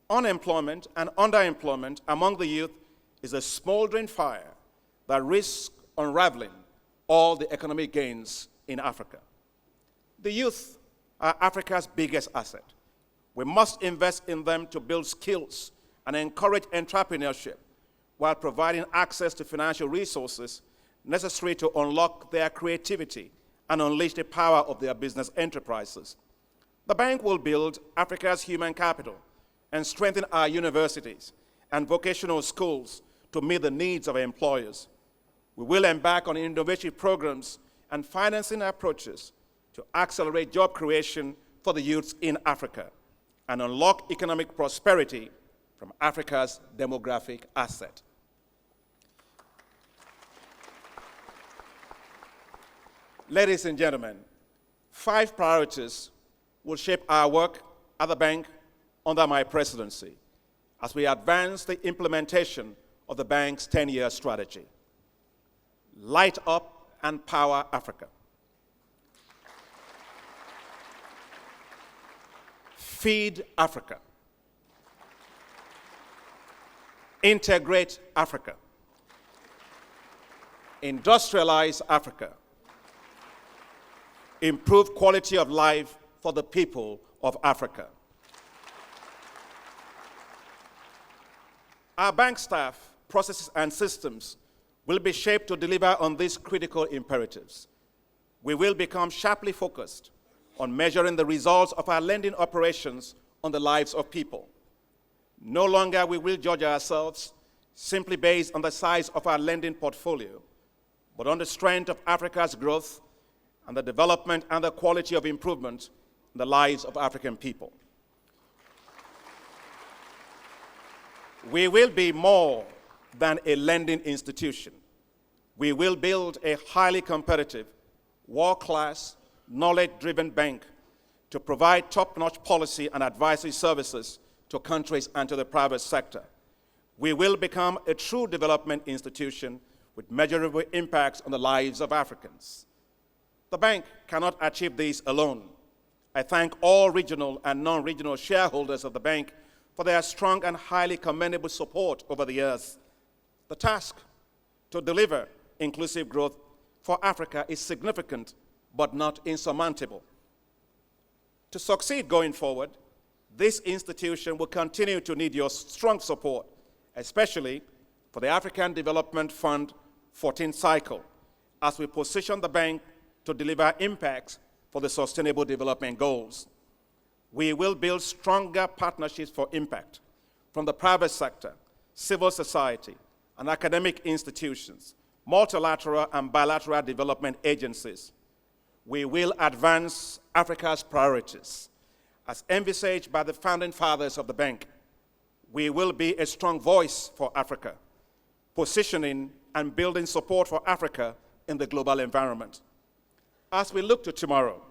Unemployment and underemployment among the youth is a smoldering fire that risks unraveling all the economic gains in Africa. The youth are Africa's biggest asset. We must invest in them to build skills and encourage entrepreneurship while providing access to financial resources necessary to unlock their creativity and unleash the power of their business enterprises. The bank will build Africa's human capital and strengthen our universities and vocational schools to meet the needs of employers. We will embark on innovative programs and financing approaches to accelerate job creation for the youths in Africa and unlock economic prosperity from Africa's demographic asset. Ladies and gentlemen, 5 priorities will shape our work at the bank under my presidency as we advance the implementation of the bank's 10-year strategy. Light up and power Africa. Feed Africa. Integrate Africa. Industrialize Africa. Improve quality of life for the people of Africa. Our bank staff, processes, and systems will be shaped to deliver on these critical imperatives. We will become sharply focused on measuring the results of our lending operations on the lives of people. No longer will we judge ourselves simply based on the size of our lending portfolio, but on the strength of Africa's growth and the development and the quality of improvement in the lives of African people. We will be more than a lending institution. We will build a highly competitive, world-class, knowledge-driven bank to provide top-notch policy and advisory services to countries and to the private sector. We will become a true development institution with measurable impacts on the lives of Africans. The bank cannot achieve this alone. I thank all regional and non-regional shareholders of the bank for their strong and highly commendable support over the years. The task to deliver inclusive growth for Africa is significant but not insurmountable. To succeed going forward, this institution will continue to need your strong support, especially for the African Development Fund 14th cycle, as we position the bank to deliver impacts for the Sustainable Development Goals. We will build stronger partnerships for impact from the private sector, civil society, and academic institutions, multilateral and bilateral development agencies. We will advance Africa's priorities. As envisaged by the founding fathers of the bank, we will be a strong voice for Africa, positioning and building support for Africa in the global environment. As we look to tomorrow,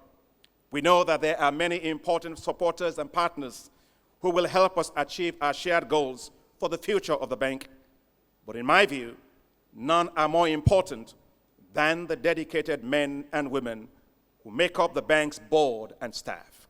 we know that there are many important supporters and partners who will help us achieve our shared goals for the future of the bank. But in my view, none are more important than the dedicated men and women who make up the bank's board and staff.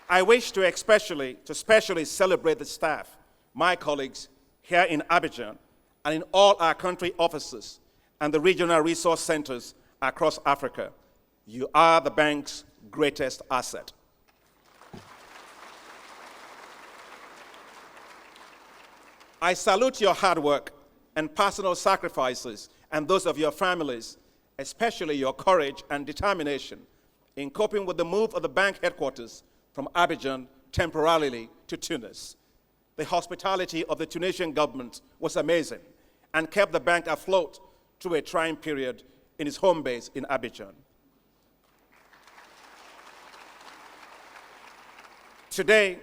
I wish to especially celebrate the staff, my colleagues here in Abidjan and in all our country offices and the regional resource centers across Africa. You are the bank's greatest asset. I salute your hard work and personal sacrifices and those of your families, especially your courage and determination in coping with the move of the bank headquarters from Abidjan temporarily to Tunis. The hospitality of the Tunisian government was amazing and kept the bank afloat through a trying period in its home base in Abidjan. Today,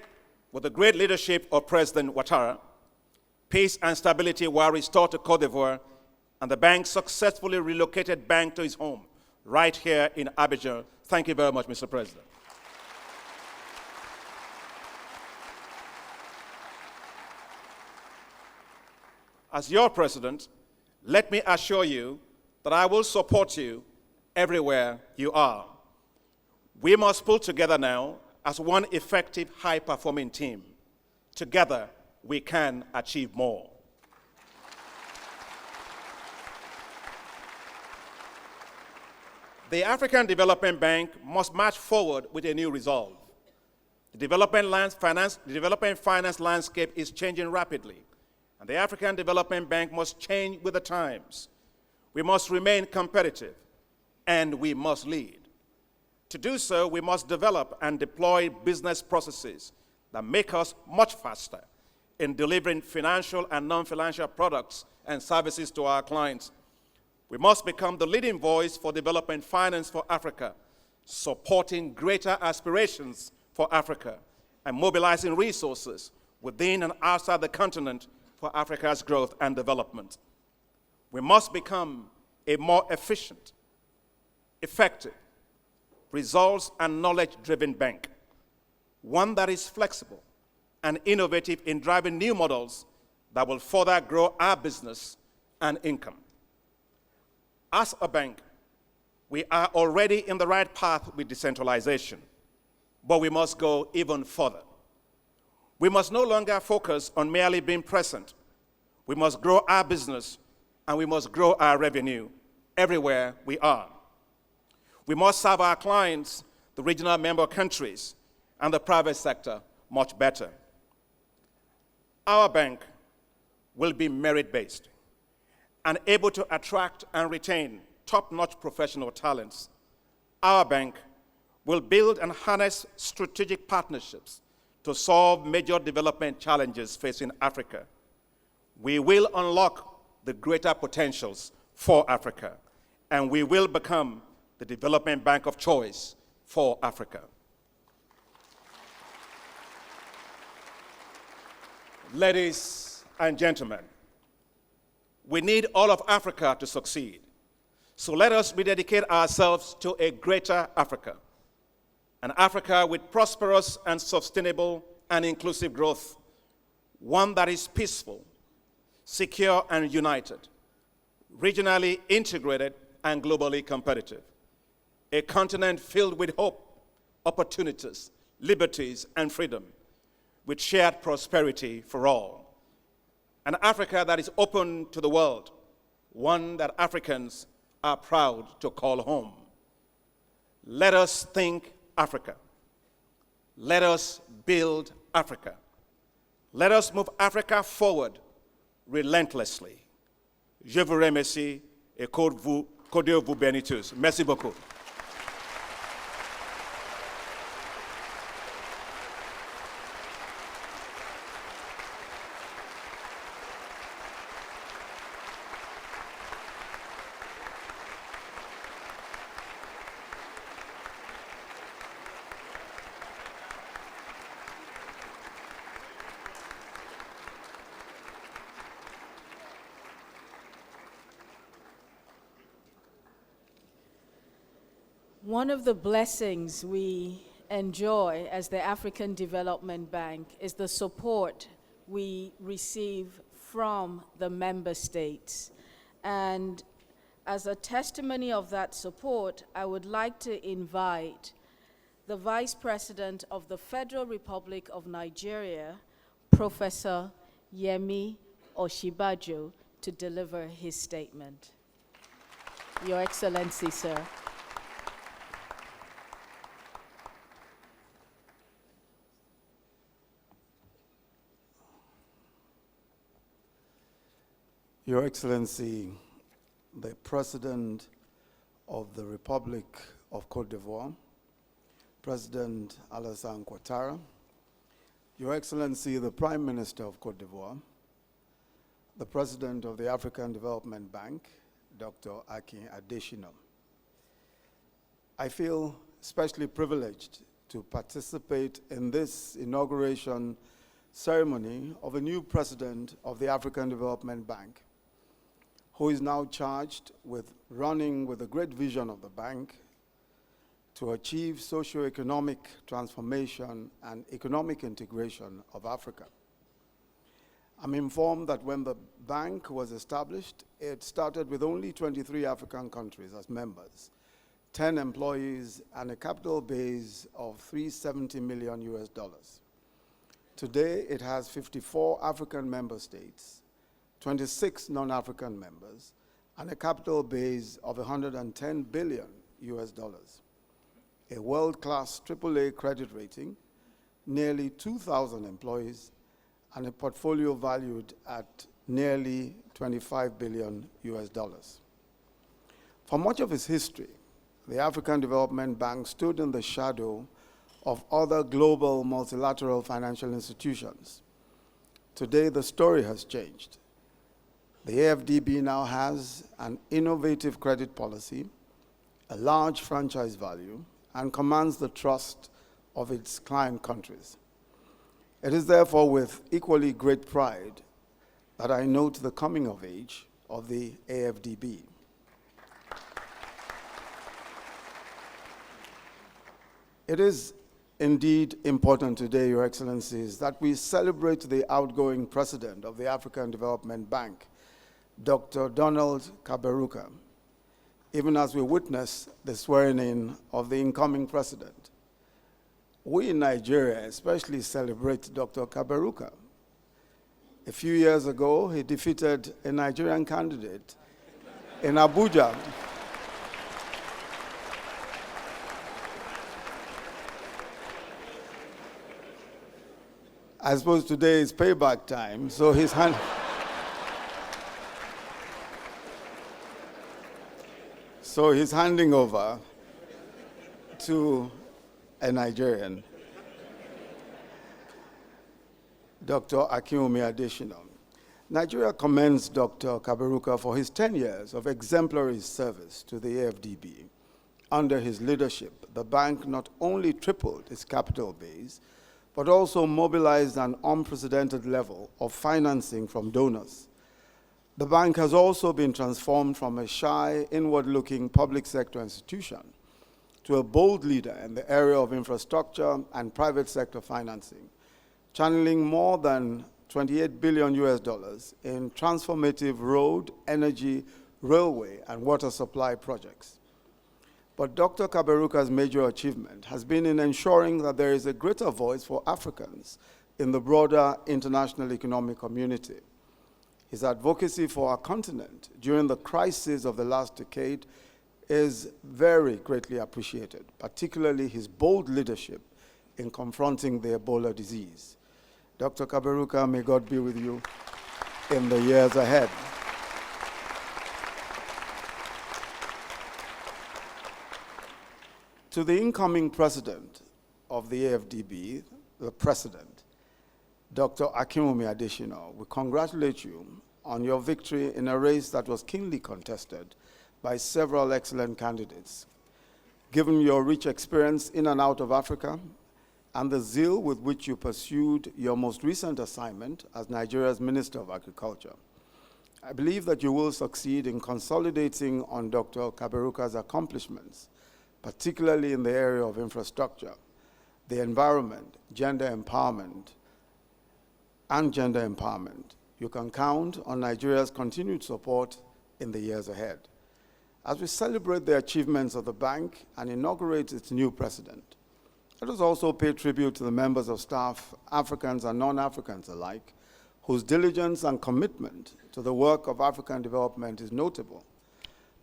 with the great leadership of President Ouattara, peace and stability were restored to Côte d'Ivoire, and the bank successfully relocated bank to its home, right here in Abidjan. Thank you very much, Mr. President. As your president, let me assure you that I will support you everywhere you are. We must pull together now as one effective, high-performing team. Together, we can achieve more. The African Development Bank must march forward with a new resolve. The development finance landscape is changing rapidly, and the African Development Bank must change with the times. We must remain competitive, and we must lead. To do so, we must develop and deploy business processes that make us much faster in delivering financial and non-financial products and services to our clients. We must become the leading voice for development finance for Africa, supporting greater aspirations for Africa and mobilizing resources within and outside the continent for Africa's growth and development. We must become a more efficient, effective, results and knowledge-driven bank, one that is flexible and innovative in driving new models that will further grow our business and income. As a bank, we are already in the right path with decentralization, but we must go even further. We must no longer focus on merely being present. We must grow our business and we must grow our revenue everywhere we are. We must serve our clients, the regional member countries, and the private sector much better. Our bank will be merit-based and able to attract and retain top-notch professional talents. Our bank will build and harness strategic partnerships to solve major development challenges facing Africa. We will unlock the greater potentials for Africa, and we will become the development bank of choice for Africa. Ladies and gentlemen, we need all of Africa to succeed. So let us rededicate ourselves to a greater Africa, an Africa with prosperous and sustainable and inclusive growth, one that is peaceful, secure and united, regionally integrated and globally competitive, a continent filled with hope, opportunities, liberties, and freedom, with shared prosperity for all. An Africa that is open to the world, one that Africans are proud to call home. Let us think Africa. Let us build Africa. Let us move Africa forward relentlessly. Je vous remercie et que Dieu vous bénisse tous. Merci beaucoup. One of the blessings we enjoy as the African Development Bank is the support we receive from the member states. And as a testimony of that support, I would like to invite the Vice President of the Federal Republic of Nigeria, Professor Yemi Oshibajo, to deliver his statement. Your Excellency, sir. Your Excellency, the President of the Republic of Côte d'Ivoire, President Alassane Ouattara, Your Excellency, the Prime Minister of Côte d'Ivoire, the President of the African Development Bank, Dr. Akinwumi ADESINA. I feel especially privileged to participate in this inauguration ceremony of a new president of the African Development Bank, who is now charged with running with the great vision of the bank to achieve socio-economic transformation and economic integration of Africa. I'm informed that when the bank was established, it started with only 23 African countries as members, 10 employees, and a capital base of $370 million US. Today, it has 54 African member states, 26 non-African members, and a capital base of $110 billion US, a world-class AAA credit rating, nearly 2,000 employees, and a portfolio valued at nearly $25 billion US. For much of its history, the African Development Bank stood in the shadow of other global multilateral financial institutions. Today, the story has changed. The AFDB now has an innovative credit policy, a large franchise value, and commands the trust of its client countries. It is therefore with equally great pride that I note the coming of age of the AFDB. It is indeed important today, Your Excellencies, that we celebrate the outgoing president of the African Development Bank, Dr. Donald Kaberuka, even as we witness the swearing-in of the incoming president. We in Nigeria especially celebrate Dr. Kaberuka. A few years ago, he defeated a Nigerian candidate in Abuja. I suppose today is payback time, so he's handing over to a Nigerian, Dr. Akinwumi ADESINA. Nigeria commends Dr. Kaberuka for his 10 years of exemplary service to the AFDB. Under his leadership, the bank not only tripled its capital base, but also mobilized an unprecedented level of financing from donors. The bank has also been transformed from a shy, inward-looking public sector institution to a bold leader in the area of infrastructure and private sector financing, channeling more than $28 billion US in transformative road, energy, railway, and water supply projects. But Dr. Kaberuka's major achievement has been in ensuring that there is a greater voice for Africans in the broader international economic community. His advocacy for our continent during the crisis of the last decade is very greatly appreciated, particularly his bold leadership in confronting the Ebola disease. Dr. Kaberuka, may God be with you in the years ahead. To the incoming president of the AFDB, the president, Dr. Akinwumi ADESINA, we congratulate you on your victory in a race that was keenly contested by several excellent candidates. Given your rich experience in and out of Africa and the zeal with which you pursued your most recent assignment as Nigeria's Minister of Agriculture, I believe that you will succeed in consolidating on Dr. Kaberuka's accomplishments, particularly in the area of infrastructure, the environment, gender empowerment. You can count on Nigeria's continued support in the years ahead. As we celebrate the achievements of the bank and inaugurate its new president, let us also pay tribute to the members of staff, Africans and non-Africans alike, whose diligence and commitment to the work of African development is notable.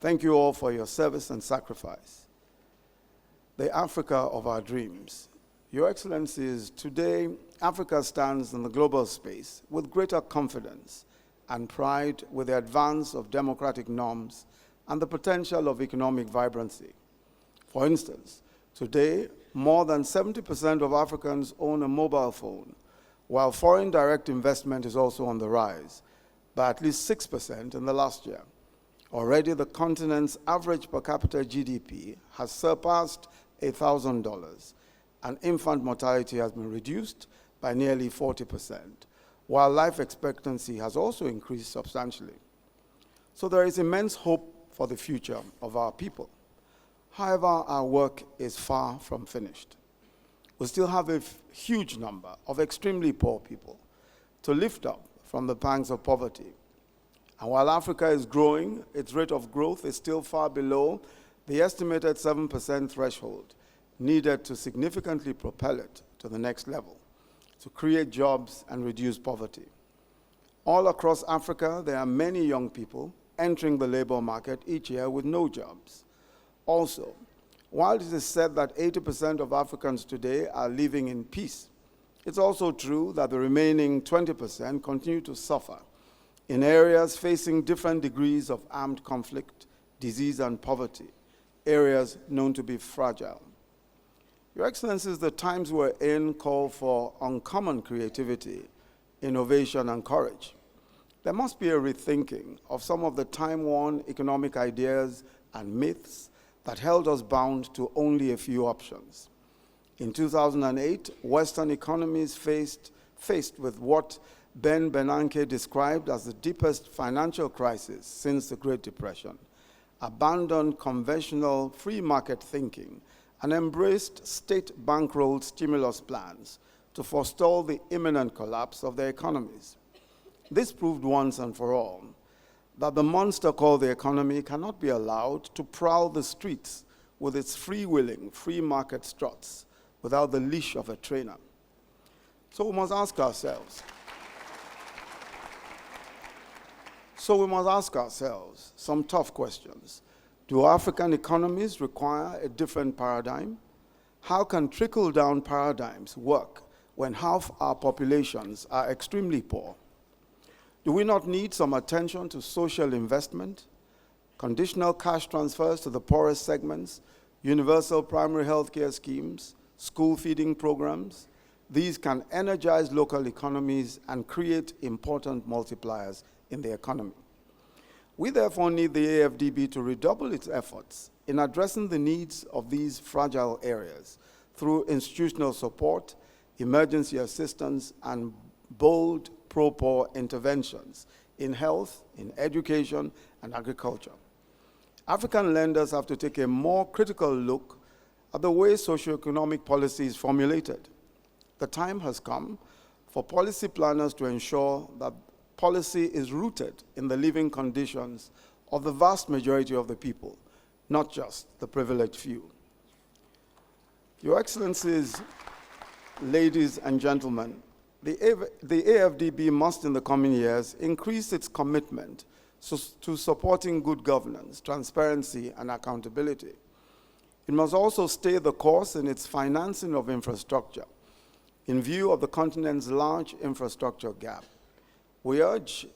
Thank you all for your service and sacrifice. The Africa of our dreams. Your Excellencies, today, Africa stands in the global space with greater confidence and pride with the advance of democratic norms and the potential of economic vibrancy. For instance, today, More than 70% of Africans own a mobile phone, while foreign direct investment is also on the rise, by at least 6% in the last year. Already, the continent's average per capita GDP has surpassed $1,000, and infant mortality has been reduced by nearly 40%, while life expectancy has also increased substantially. So there is immense hope for the future of our people. However, our work is far from finished. We still have a huge number of extremely poor people to lift up from the pangs of poverty. And while Africa is growing, its rate of growth is still far below the estimated 7% threshold needed to significantly propel it to the next level, to create jobs and reduce poverty. All across Africa, there are many young people entering the labor market each year with no jobs. Also, while it is said that 80% of Africans today are living in peace, it's also true that the remaining 20% continue to suffer in areas facing different degrees of armed conflict, disease, and poverty, areas known to be fragile. Your Excellencies, the times we're in call for uncommon creativity, innovation, and courage. There must be a rethinking of some of the time-worn economic ideas and myths that held us bound to only a few options. In 2008, Western economies faced with what Ben Bernanke described as the deepest financial crisis since the Great Depression, abandoned conventional free market thinking, and embraced state-bankrolled stimulus plans to forestall the imminent collapse of their economies. This proved once and for all that the monster called the economy cannot be allowed to prowl the streets with its freewheeling, free market struts without the leash of a trainer. So we must ask ourselves some tough questions. Do African economies require a different paradigm? How can trickle-down paradigms work when half our populations are extremely poor? Do we not need some attention to social investment, conditional cash transfers to the poorest segments, universal primary health care schemes, school feeding programs? These can energize local economies and create important multipliers in the economy. We therefore need the AFDB to redouble its efforts in addressing the needs of these fragile areas through institutional support, emergency assistance, and bold pro-poor interventions in health, in education, and agriculture. African lenders have to take a more critical look at the way socioeconomic policy is formulated. The time has come for policy planners to ensure that policy is rooted in the living conditions of the vast majority of the people, not just the privileged few. Your Excellencies, ladies and gentlemen, the AFDB must in the coming years increase its commitment to supporting good governance, transparency, and accountability. It must also stay the course in its financing of infrastructure in view of the continent's large infrastructure gap. We urge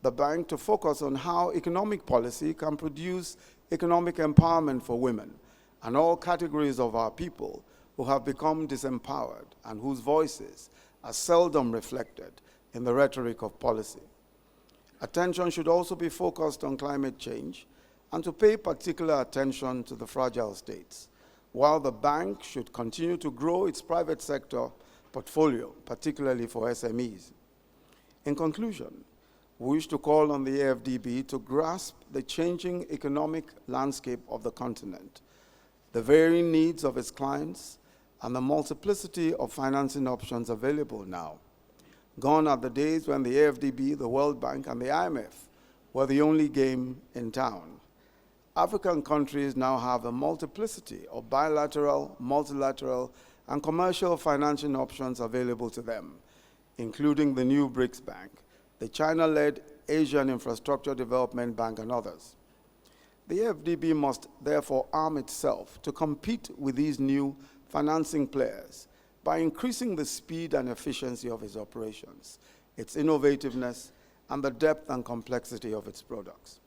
the bank to focus on how economic policy can produce economic empowerment for women and all categories of our people who have become disempowered and whose voices are seldom reflected in the rhetoric of policy. Attention should also be focused on climate change and to pay particular attention to the fragile states, while the bank should continue to grow its private sector portfolio, particularly for SMEs. In conclusion, we wish to call on the AFDB to grasp the changing economic landscape of the continent, the varying needs of its clients, and the multiplicity of financing options available now. Gone are the days when the AFDB, the World Bank, and the IMF were the only game in town. African countries now have a multiplicity of bilateral, multilateral, and commercial financing options available to them, including the new BRICS Bank, the China-led Asian Infrastructure Development Bank, and others. The AFDB must therefore arm itself to compete with these new financing players by increasing the speed and efficiency of its operations, its innovativeness, and the depth and complexity of its products.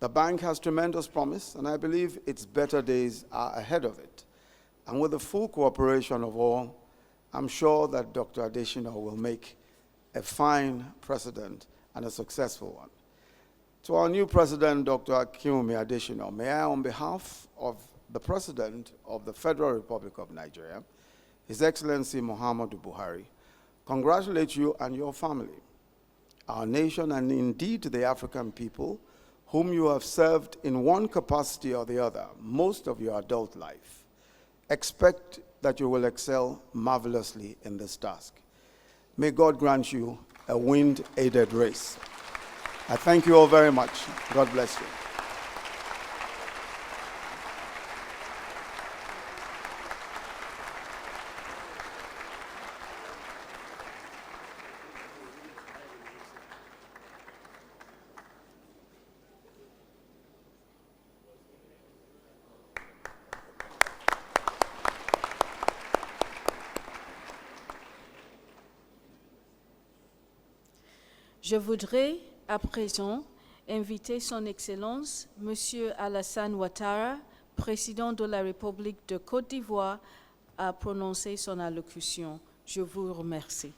The bank has tremendous promise, and I believe its better days are ahead of it. And with the full cooperation of all, I'm sure that Dr. Adesina will make a fine president and a successful one. To our new president, Dr. Akinwumi ADESINA, may I, on behalf of the President of the Federal Republic of Nigeria, His Excellency Muhammadu Buhari, congratulate you and your family, our nation, and indeed the African people whom you have served in one capacity or the other most of your adult life. Expect that you will excel marvelously in this task. May God grant you a wind-aided race. I thank you all very much. God bless you. Je voudrais à présent inviter son Excellence, Monsieur Alassane Ouattara, Président de la République de Côte d'Ivoire, à prononcer son allocution. Je vous remercie.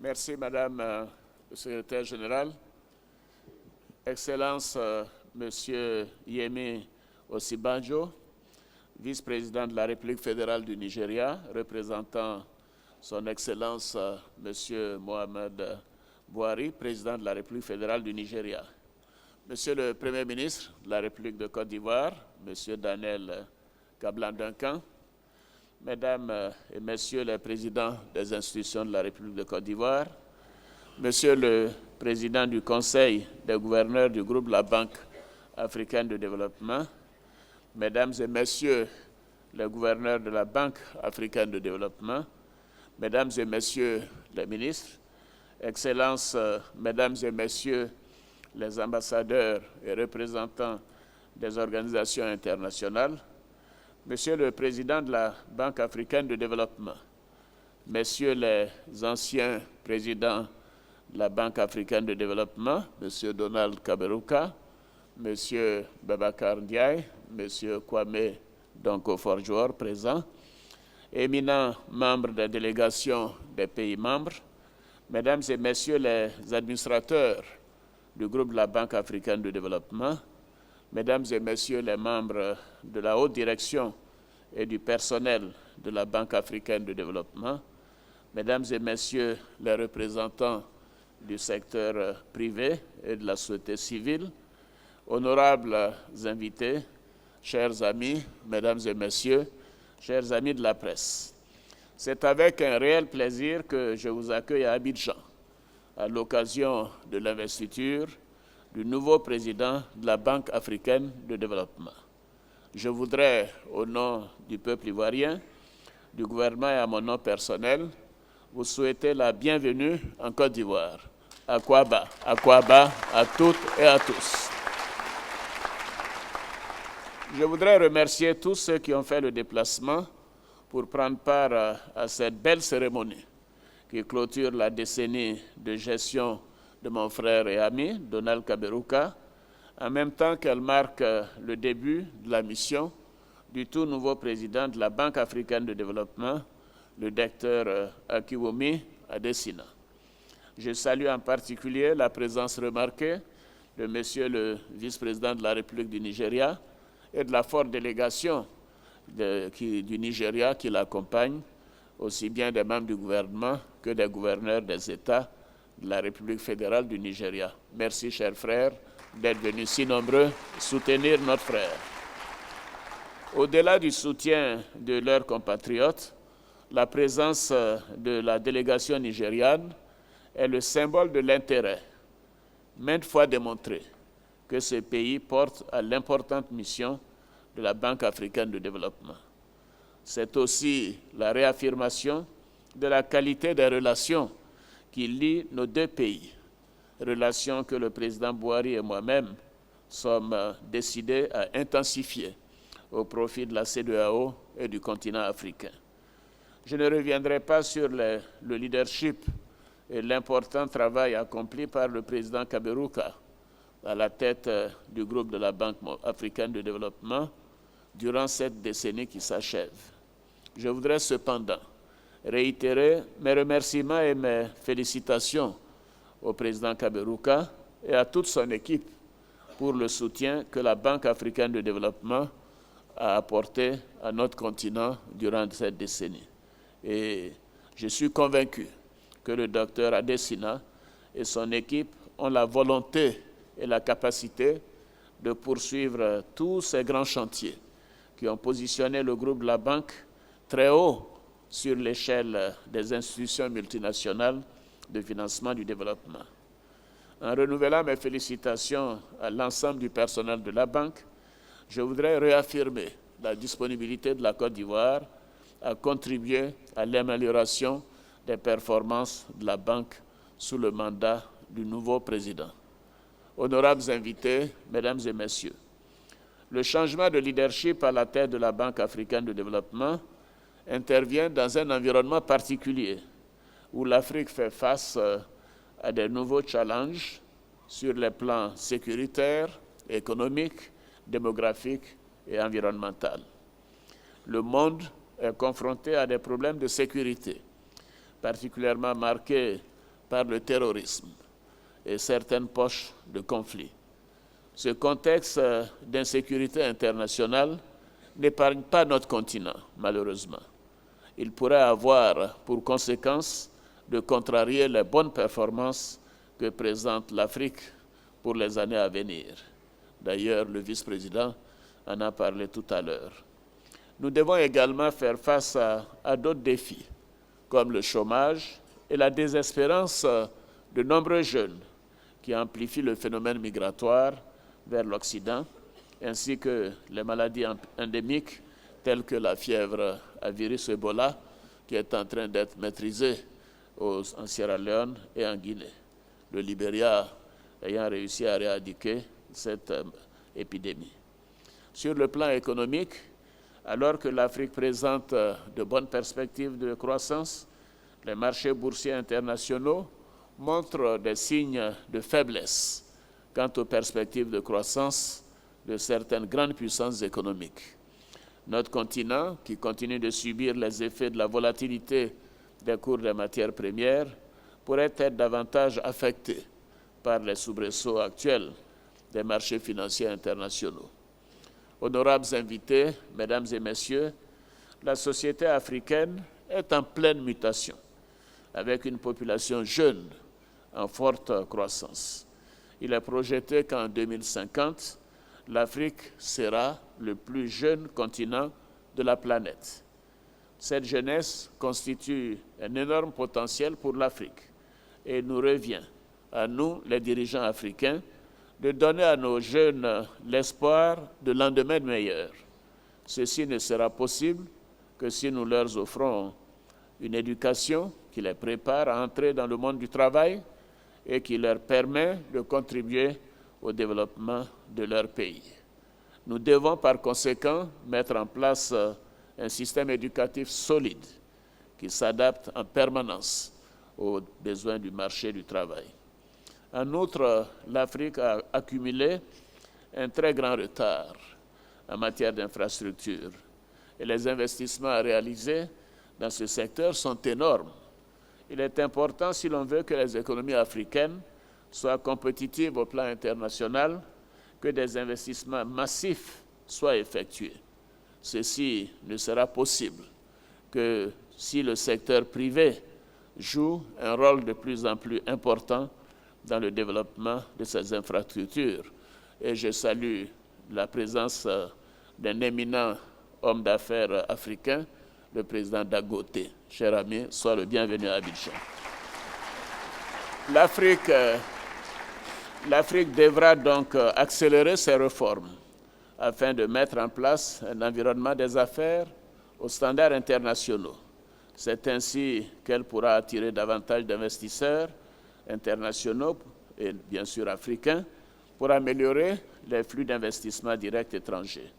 Merci, Madame le Secrétaire général. Excellence, Monsieur Yemi Osibanjo, vice-président de la République fédérale du Nigeria, représentant son Excellence Monsieur Mohamed Buhari, président de la République fédérale du Nigeria. Monsieur le Premier ministre de la République de Côte d'Ivoire, Monsieur Daniel Kablan-Duncan, Mesdames et Messieurs les présidents des institutions de la République de Côte d'Ivoire, Monsieur le Président du Conseil des gouverneurs du groupe de la Banque africaine de développement, Mesdames et Messieurs les gouverneurs de la Banque africaine de développement, Mesdames et Messieurs les ministres, Excellences, Mesdames et Messieurs les ambassadeurs et représentants des organisations internationales, Monsieur le Président de la Banque africaine de développement, Messieurs les anciens présidents de la Banque africaine de développement, Monsieur Donald Kaberuka, Monsieur Babacar Ndiaye, Monsieur Kwame Donko-Forjor, présent, éminents membres des délégations des pays membres, Mesdames et Messieurs les administrateurs du groupe de la Banque africaine de développement, Mesdames et Messieurs les membres de la haute direction et du personnel de la Banque africaine de développement, Mesdames et Messieurs les représentants du secteur privé et de la société civile, honorables invités, chers amis, Mesdames et Messieurs, chers amis de la presse, c'est avec un réel plaisir que je vous accueille à Abidjan, à l'occasion de l'investiture du nouveau président de la Banque africaine de développement. Je voudrais, au nom du peuple ivoirien, du gouvernement et à mon nom personnel, vous souhaiter la bienvenue en Côte d'Ivoire. Akwaba, Akwaba, à toutes et à tous. Je voudrais remercier tous ceux qui ont fait le déplacement pour prendre part à cette belle cérémonie qui clôture la décennie de gestion de mon frère et ami, Donald Kaberuka, en même temps qu'elle marque le début de la mission du tout nouveau président de la Banque africaine de développement, le docteur Akinwumi ADESINA. Je salue en particulier la présence remarquée de Monsieur le vice-président de la République du Nigeria et de la forte délégation du Nigeria qui l'accompagne, aussi bien des membres du gouvernement que des gouverneurs des États de la République fédérale du Nigeria. Merci, chers frères, d'être venus si nombreux soutenir notre frère. Au-delà du soutien de leurs compatriotes, la présence de la délégation nigériane est le symbole de l'intérêt, maintes fois démontré, que ce pays porte à l'importante mission de la Banque africaine de développement. C'est aussi la réaffirmation de la qualité des relations qui lient nos deux pays, relations que le président Buhari et moi-même sommes décidés à intensifier au profit de la CEDEAO et du continent africain. Je ne reviendrai pas sur le leadership et l'important travail accompli par le président Kaberuka à la tête du groupe de la Banque africaine de développement durant cette décennie qui s'achève. Je voudrais cependant réitérer mes remerciements et mes félicitations au président Kaberuka et à toute son équipe pour le soutien que la Banque africaine de développement a apporté à notre continent durant cette décennie. Et je suis convaincu que le docteur ADESINA et son équipe ont la volonté et la capacité de poursuivre tous ces grands chantiers qui ont positionné le groupe de la Banque très haut sur l'échelle des institutions multinationales de financement du développement. En renouvelant mes félicitations à l'ensemble du personnel de la Banque, je voudrais réaffirmer la disponibilité de la Côte d'Ivoire à contribuer à l'amélioration des performances de la Banque sous le mandat du nouveau président. Honorables invités, mesdames et messieurs, le changement de leadership à la tête de la Banque africaine de développement intervient dans un environnement particulier où l'Afrique fait face à de nouveaux challenges sur les plans sécuritaires, économiques, démographiques et environnementaux. Le monde est confronté à des problèmes de sécurité, particulièrement marqués par le terrorisme et certaines poches de conflit. Ce contexte d'insécurité internationale n'épargne pas notre continent, malheureusement. Il pourrait avoir pour conséquence de contrarier les bonnes performances que présente l'Afrique pour les années à venir. D'ailleurs, le vice-président en a parlé tout à l'heure. Nous devons également faire face à d'autres défis, comme le chômage et la désespérance de nombreux jeunes qui amplifient le phénomène migratoire vers l'Occident, ainsi que les maladies endémiques telles que la fièvre à virus Ebola, qui est en train d'être maîtrisée en Sierra Leone et en Guinée, le Libéria ayant réussi à éradiquer cette épidémie. Sur le plan économique, alors que l'Afrique présente de bonnes perspectives de croissance, les marchés boursiers internationaux montrent des signes de faiblesse quant aux perspectives de croissance de certaines grandes puissances économiques. Notre continent, qui continue de subir les effets de la volatilité des cours des matières premières, pourrait être davantage affecté par les soubresauts actuels des marchés financiers internationaux. Honorables invités, mesdames et messieurs, la société africaine est en pleine mutation, avec une population jeune en forte croissance. Il est projeté qu'en 2050, l'Afrique sera le plus jeune continent de la planète. Cette jeunesse constitue un énorme potentiel pour l'Afrique et il nous revient, à nous, les dirigeants africains, de donner à nos jeunes l'espoir de lendemain meilleur. Ceci ne sera possible que si nous leur offrons une éducation qui les prépare à entrer dans le monde du travail et qui leur permet de contribuer au développement de leur pays. Nous devons par conséquent mettre en place un système éducatif solide qui s'adapte en permanence aux besoins du marché du travail. En outre, l'Afrique a accumulé un très grand retard en matière d'infrastructures et les investissements à réaliser dans ce secteur sont énormes. Il est important, si l'on veut que les économies africaines soient compétitives au plan international, que des investissements massifs soient effectués. Ceci ne sera possible que si le secteur privé joue un rôle de plus en plus important dans le développement de ces infrastructures. Et je salue la présence d'un éminent homme d'affaires africain, le président Dangote. Cher ami, sois le bienvenu à Abidjan. L'Afrique devra donc accélérer ses réformes afin de mettre en place un environnement des affaires aux standards internationaux. C'est ainsi qu'elle pourra attirer davantage d'investisseurs internationaux et bien sûr africains pour améliorer les flux d'investissements directs étrangers.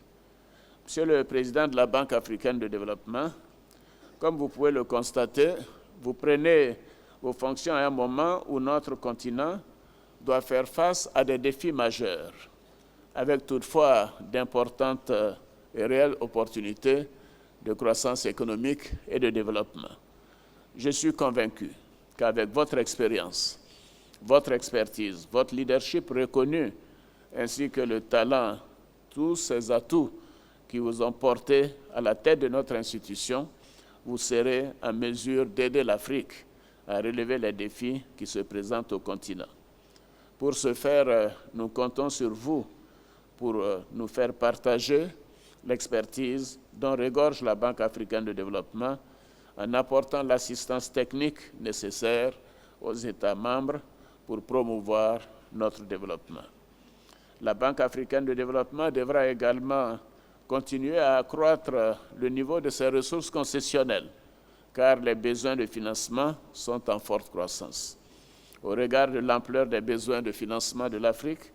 Monsieur le Président de la Banque africaine de développement, comme vous pouvez le constater, vous prenez vos fonctions à un moment où notre continent doit faire face à des défis majeurs, avec toutefois d'importantes et réelles opportunités de croissance économique et de développement. Je suis convaincu qu'avec votre expérience, votre expertise, votre leadership reconnu, ainsi que le talent, tous ces atouts qui vous ont porté à la tête de notre institution, vous serez en mesure d'aider l'Afrique à relever les défis qui se présentent au continent. Pour ce faire, nous comptons sur vous pour nous faire partager l'expertise dont regorge la Banque africaine de développement en apportant l'assistance technique nécessaire aux États membres pour promouvoir notre développement. La Banque africaine de développement devra également continuer à accroître le niveau de ses ressources concessionnelles, car les besoins de financement sont en forte croissance. Au regard de l'ampleur des besoins de financement de l'Afrique,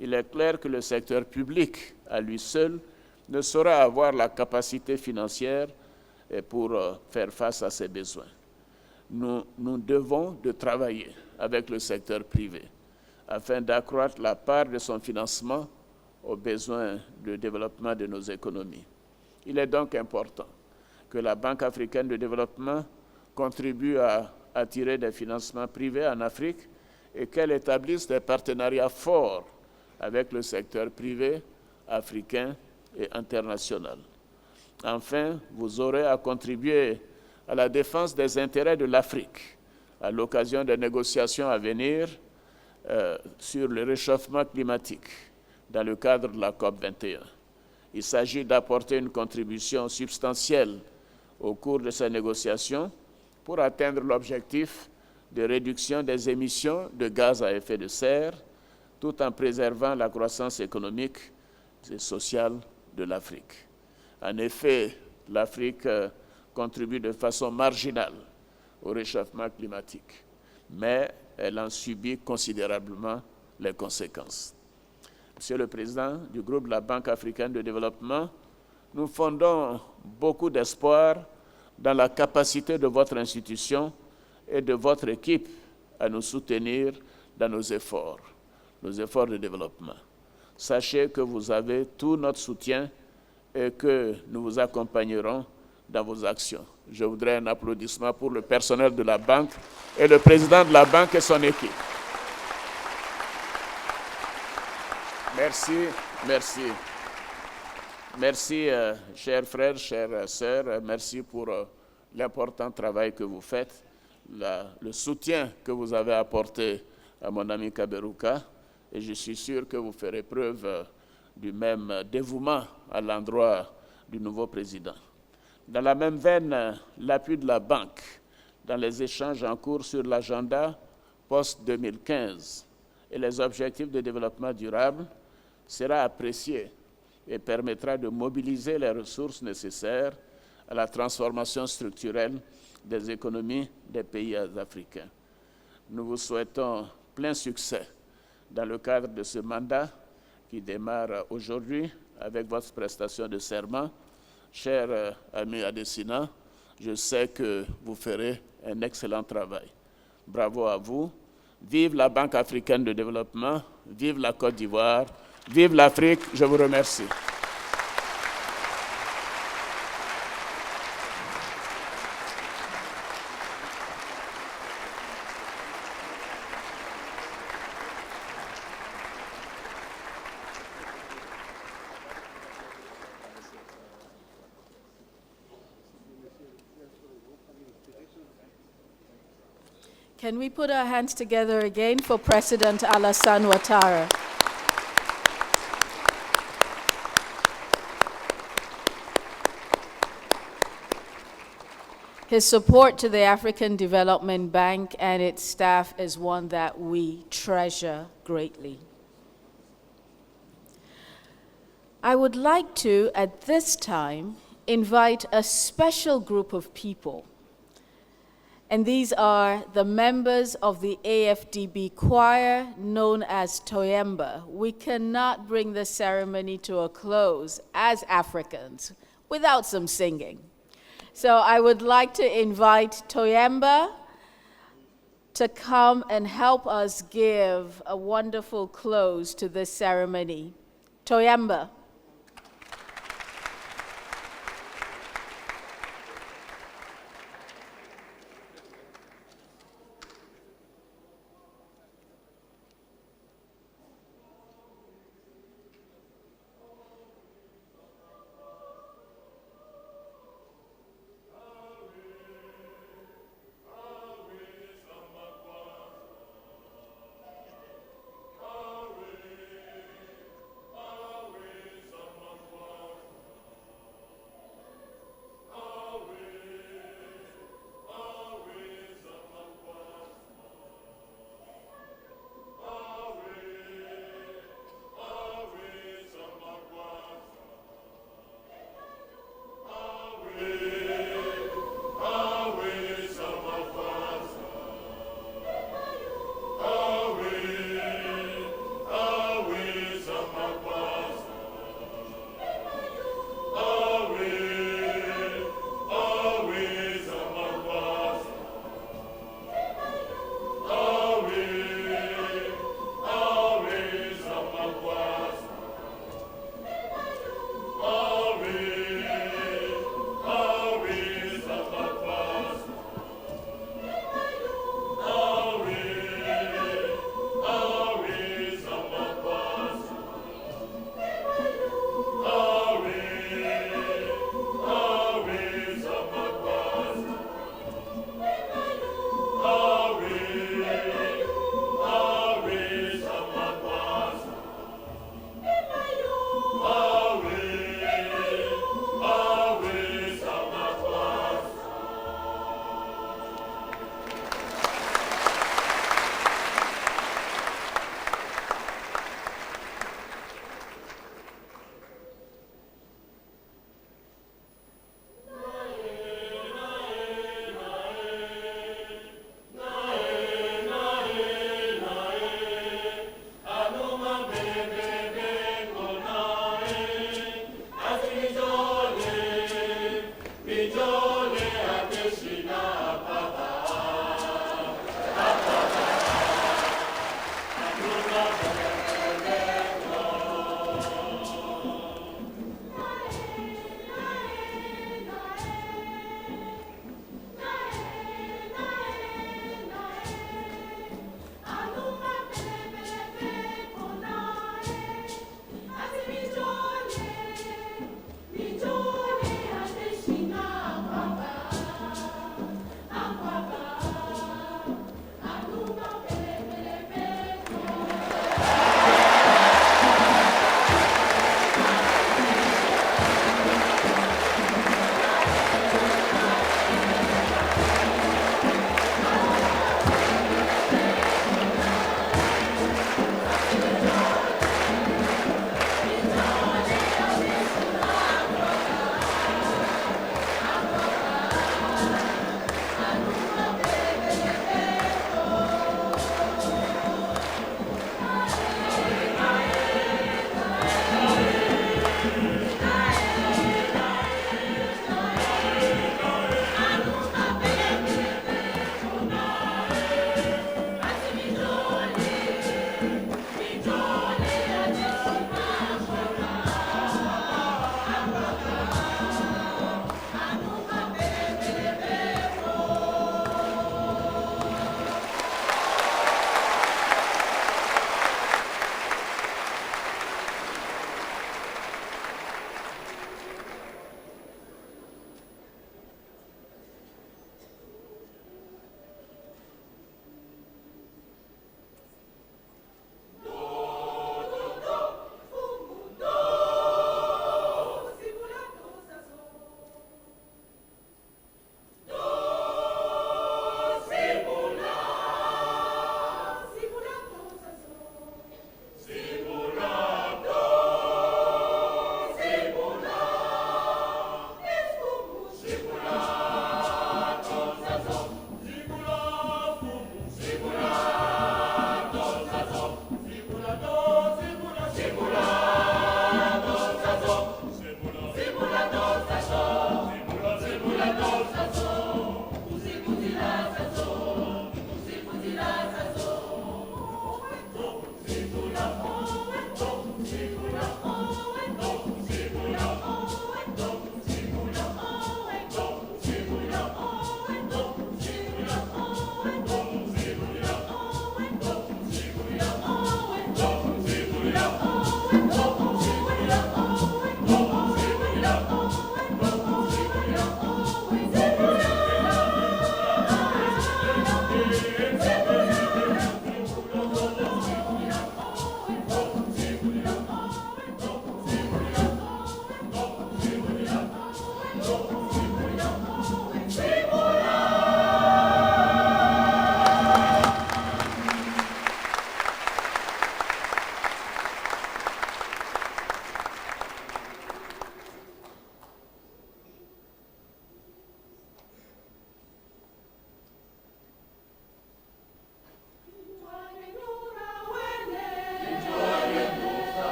il est clair que le secteur public, à lui seul, ne saura avoir la capacité financière pour faire face à ces besoins. Nous devons de travailler avec le secteur privé afin d'accroître la part de son financement aux besoins de développement de nos économies. Il est donc important que la Banque africaine de développement contribue à attirer des financements privés en Afrique et qu'elle établisse des partenariats forts avec le secteur privé africain et international. Enfin, vous aurez à contribuer à la défense des intérêts de l'Afrique à l'occasion des négociations à venir sur le réchauffement climatique dans le cadre de la COP21. Il s'agit d'apporter une contribution substantielle au cours de ces négociations pour atteindre l'objectif de réduction des émissions de gaz à effet de serre, tout en préservant la croissance économique et sociale de l'Afrique. En effet, l'Afrique contribue de façon marginale au réchauffement climatique, mais elle en subit considérablement les conséquences. Monsieur le Président du groupe de la Banque africaine de développement, nous fondons beaucoup d'espoir dans la capacité de votre institution et de votre équipe à nous soutenir dans nos efforts de développement. Sachez que vous avez tout notre soutien et que nous vous accompagnerons dans vos actions. Je voudrais un applaudissement pour le personnel de la banque et le président de la banque et son équipe. Merci, merci. Merci, chers frères, chères sœurs, merci pour l'important travail que vous faites, le soutien que vous avez apporté à mon ami Kaberuka, et je suis sûr que vous ferez preuve du même dévouement à l'endroit du nouveau président. Dans la même veine, l'appui de la banque dans les échanges en cours sur l'agenda post-2015 et les objectifs de développement durable sera apprécié et permettra de mobiliser les ressources nécessaires à la transformation structurelle des économies des pays africains. Nous vous souhaitons plein succès dans le cadre de ce mandat qui démarre aujourd'hui avec votre prestation de serment. Cher ami ADESINA, je sais que vous ferez un excellent travail. Bravo à vous. Vive la Banque africaine de développement, vive la Côte d'Ivoire, vive l'Afrique. Je vous remercie. Can we put our hands together again for President Alassane Ouattara? His support to the African Development Bank and its staff is one that we treasure greatly. I would like to, at this time, invite a special group of people. And these are the members of the AFDB choir known as Toyemba. We cannot bring the ceremony to a close as Africans without some singing. So I would like to invite Toyemba to come and help us give a wonderful close to this ceremony. Toyamba.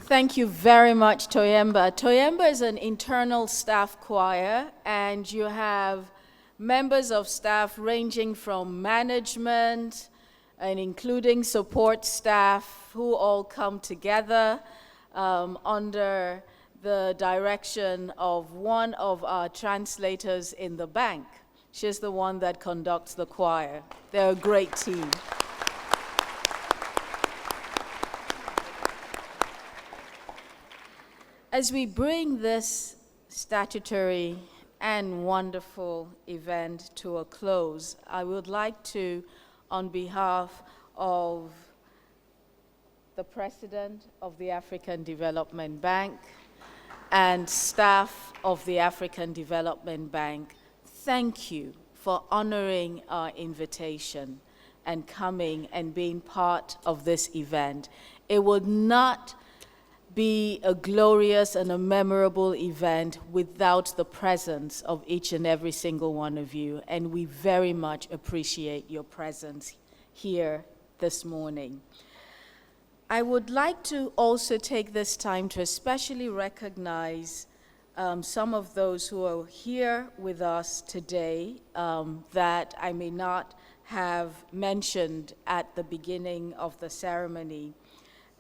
Thank you very much, Toyemba. Toyemba is an internal staff choir, and you have members of staff ranging from management and including support staff who all come together under the direction of one of our translators in the bank. She's the one that conducts the choir. They're a great team. As we bring this statutory and wonderful event to a close, I would like to, on behalf of the President of the African Development Bank and staff of the African Development Bank, thank you for honoring our invitation and coming and being part of this event. It would not be a glorious and a memorable event without the presence of each and every single one of you, and we very much appreciate your presence here this morning. I would like to also take this time to especially recognize some of those who are here with us today that I may not have mentioned at the beginning of the ceremony.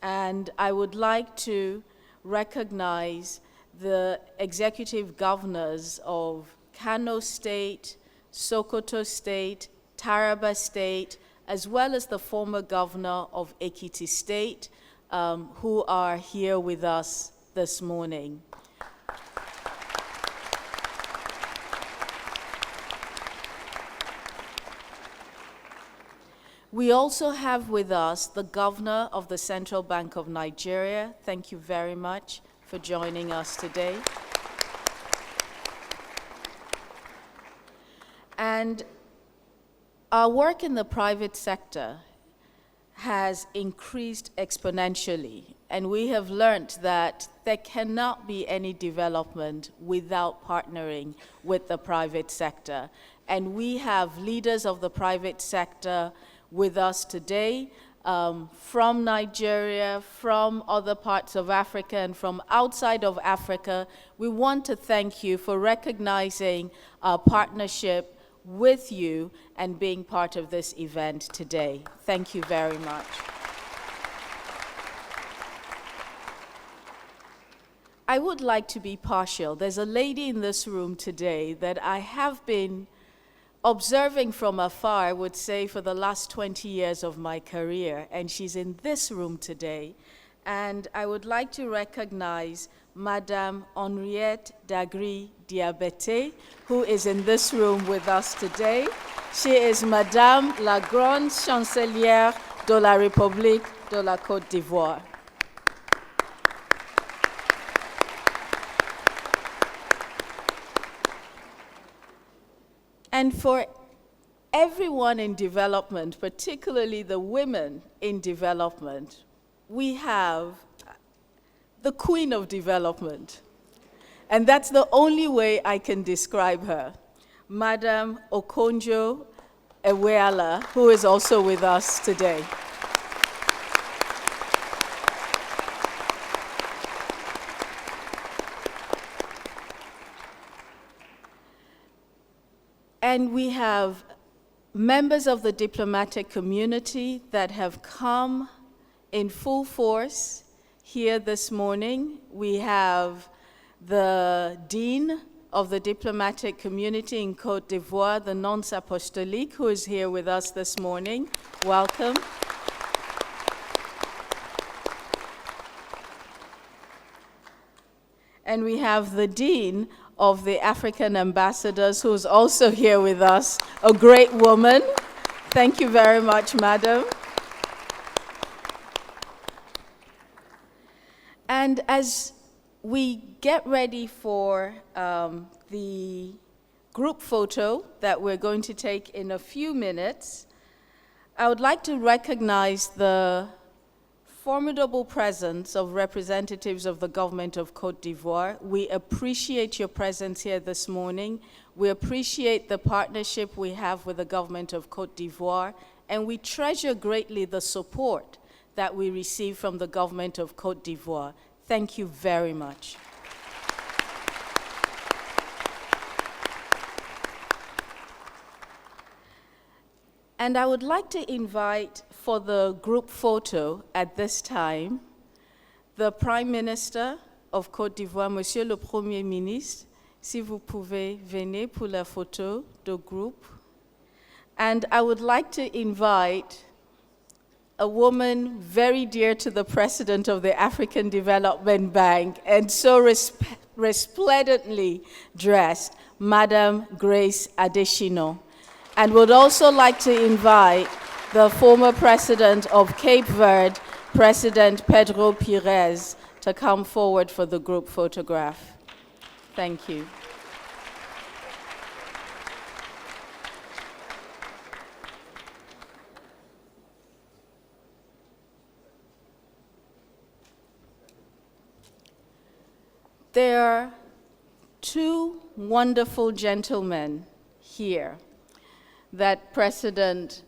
And I would like to recognize the executive governors of Kano State, Sokoto State, Taraba State, as well as the former governor of Ekiti State, who are here with us this morning. We also have with us the governor of the Central Bank of Nigeria. Thank you very much for joining us today. And our work in the private sector has increased exponentially, and we have learned that there cannot be any development without partnering with the private sector. And we have leaders of the private sector with us today from Nigeria, from other parts of Africa, and from outside of Africa. We want to thank you for recognizing our partnership with you and being part of this event today. Thank you very much. I would like to be partial. There's a lady in this room today that I have been observing from afar, I would say, for the last 20 years of my career, and she's in this room today. And I would like to recognize Madame Henriette Dagri Diabete, who is in this room with us today. She is Madame la Grande Chancelière de la République de la Côte d'Ivoire. And for everyone in development, particularly the women in development, we have the queen of development. And that's the only way I can describe her, Madam Okonjo Iweala, who is also with us today. And we have members of the diplomatic community that have come in full force here this morning. We have the Dean of the diplomatic community in Côte d'Ivoire, the Nonce Apostolique, who is here with us this morning. Welcome. And we have the Dean of the African Ambassadors, who's also here with us, a great woman. Thank you very much, Madam. And as we get ready for the group photo that we're going to take in a few minutes, I would like to recognize the formidable presence of representatives of the government of Côte d'Ivoire. We appreciate your presence here this morning. We appreciate the partnership we have with the government of Côte d'Ivoire, and we treasure greatly the support that we receive from the government of Côte d'Ivoire. Thank you very much. And I would like to invite for the group photo at this time, the Prime Minister of Côte d'Ivoire, Monsieur le Premier Ministre, si vous pouvez venir pour la photo de groupe. And I would like to invite a woman very dear to the President of the African Development Bank and so resplendently dressed, Madam Grace Adesina. And would also like to invite the former President of Cape Verde, President Pedro Pires, to come forward for the group photograph. Thank you. There are two wonderful gentlemen here that President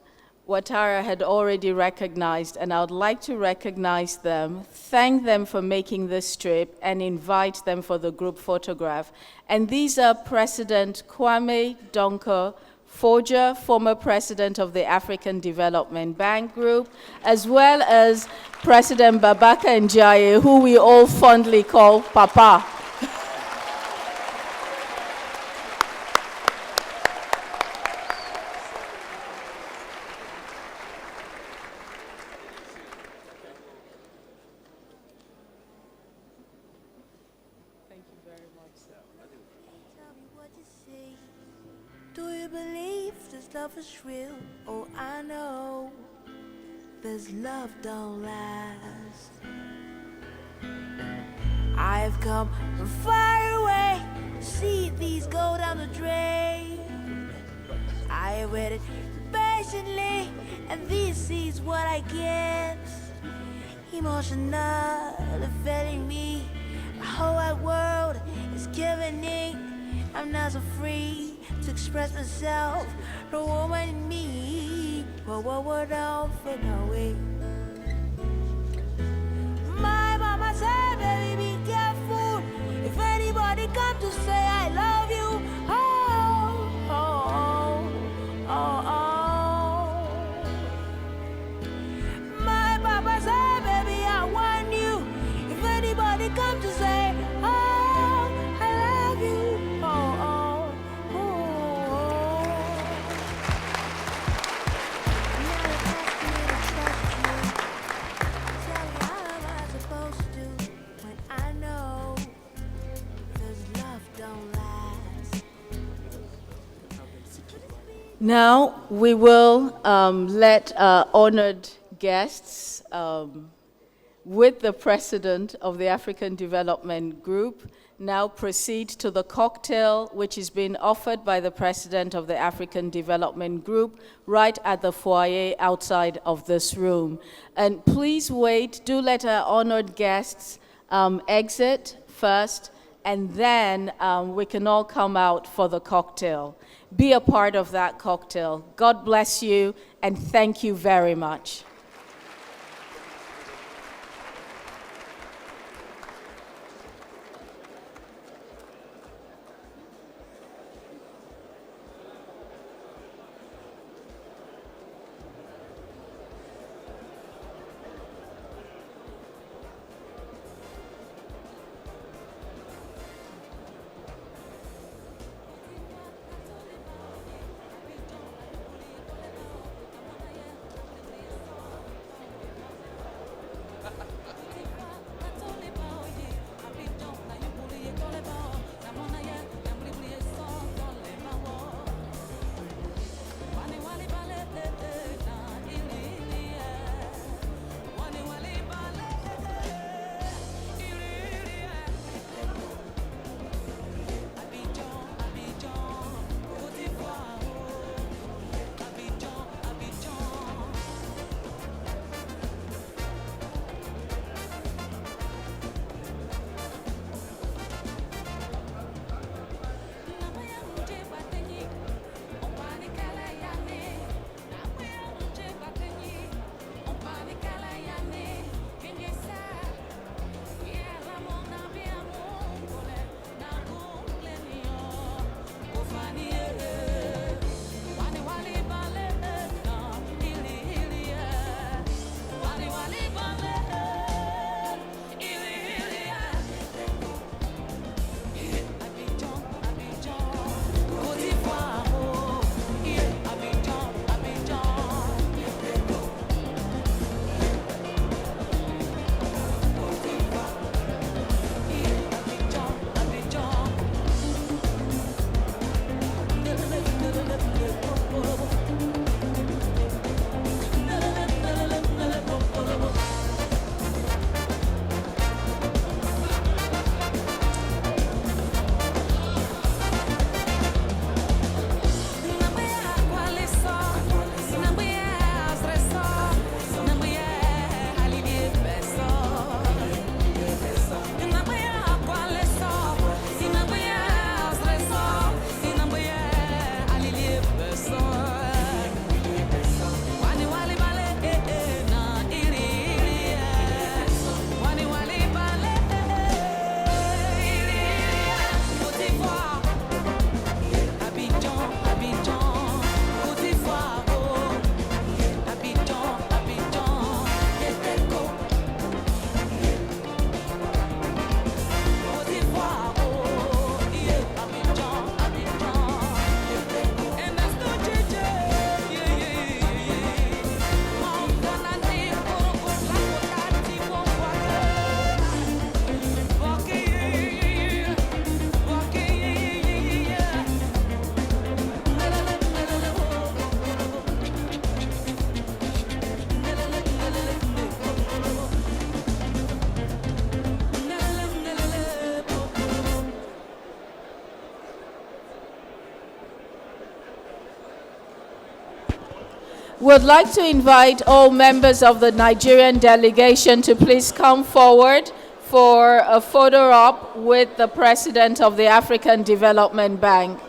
Ouattara had already recognized, and I would like to recognize them, thank them for making this trip, and invite them for the group photograph. And these are President Kwame Donko Forger, former president of the African Development Bank Group, as well as President Babaka Ndiaye, who we all fondly call Papa. Love is real, oh I know this love don't last. I've come from far away to see these go down the drain. I waited patiently, and this is what I get. Emotional, filling me, my whole wide world is giving in. I'm not so free to express myself. The woman in me, whoa, don't feel no way. My mama said, baby, be careful. If anybody come to say I love you, My papa said, baby, I want you. If anybody come to say, I love you, Now we will let honored guests with the President of the African Development Group now proceed to the cocktail which is being offered by the President of the African Development Group right at the foyer outside of this room. And please wait, do let our honored guests exit first, and then we can all come out for the cocktail. Be a part of that cocktail. God bless you, and thank you very much. Would like to invite all members of the Nigerian delegation to please come forward for a photo op with the President of the African Development Bank.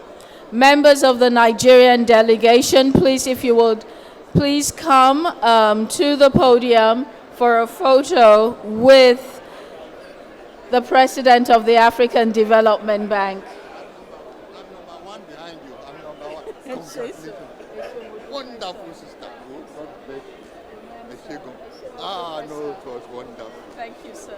Members of the Nigerian delegation, please, if you would, please come to the podium for a photo with the President of the African Development Bank. I'm number one behind you. I'm number one. Congratulations. Wonderful, sister. God bless you. Let's go. Ah, no, it was wonderful. Thank you, sir.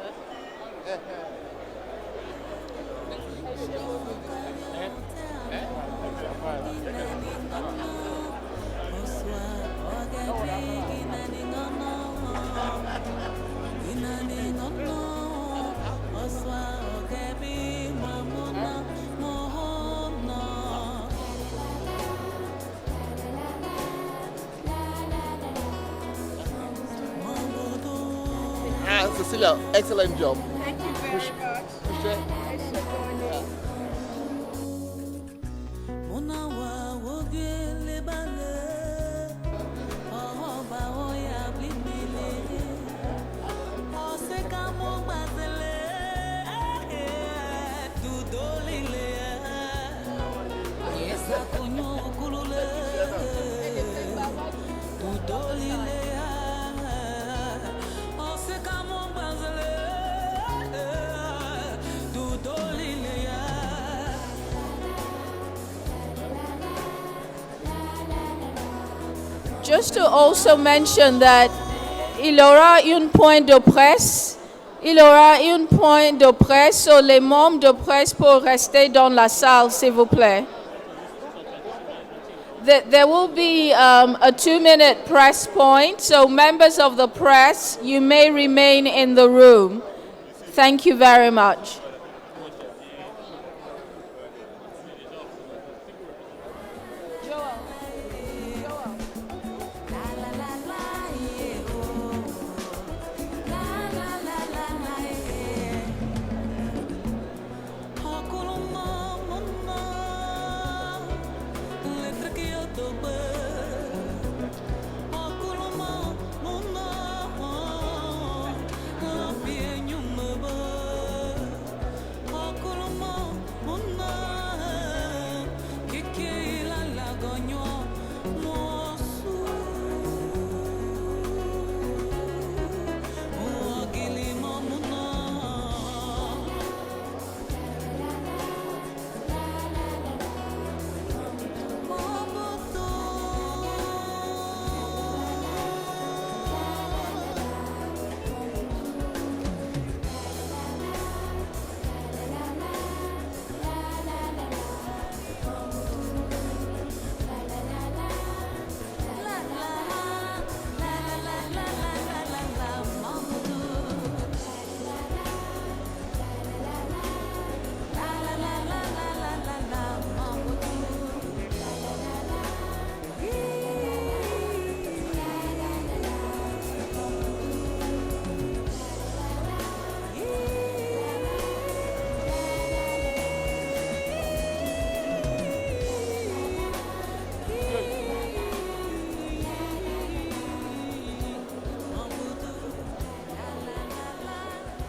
Cecilia, excellent job. Thank you very much. Just to also mention that il aura une pointe de presse. Il aura une pointe de presse, so les membres de presse pour rester dans la salle, s'il vous plaît. There will be a 2-minute press point, so members of the press, you may remain in the room. Thank you very much. Letra que eu tô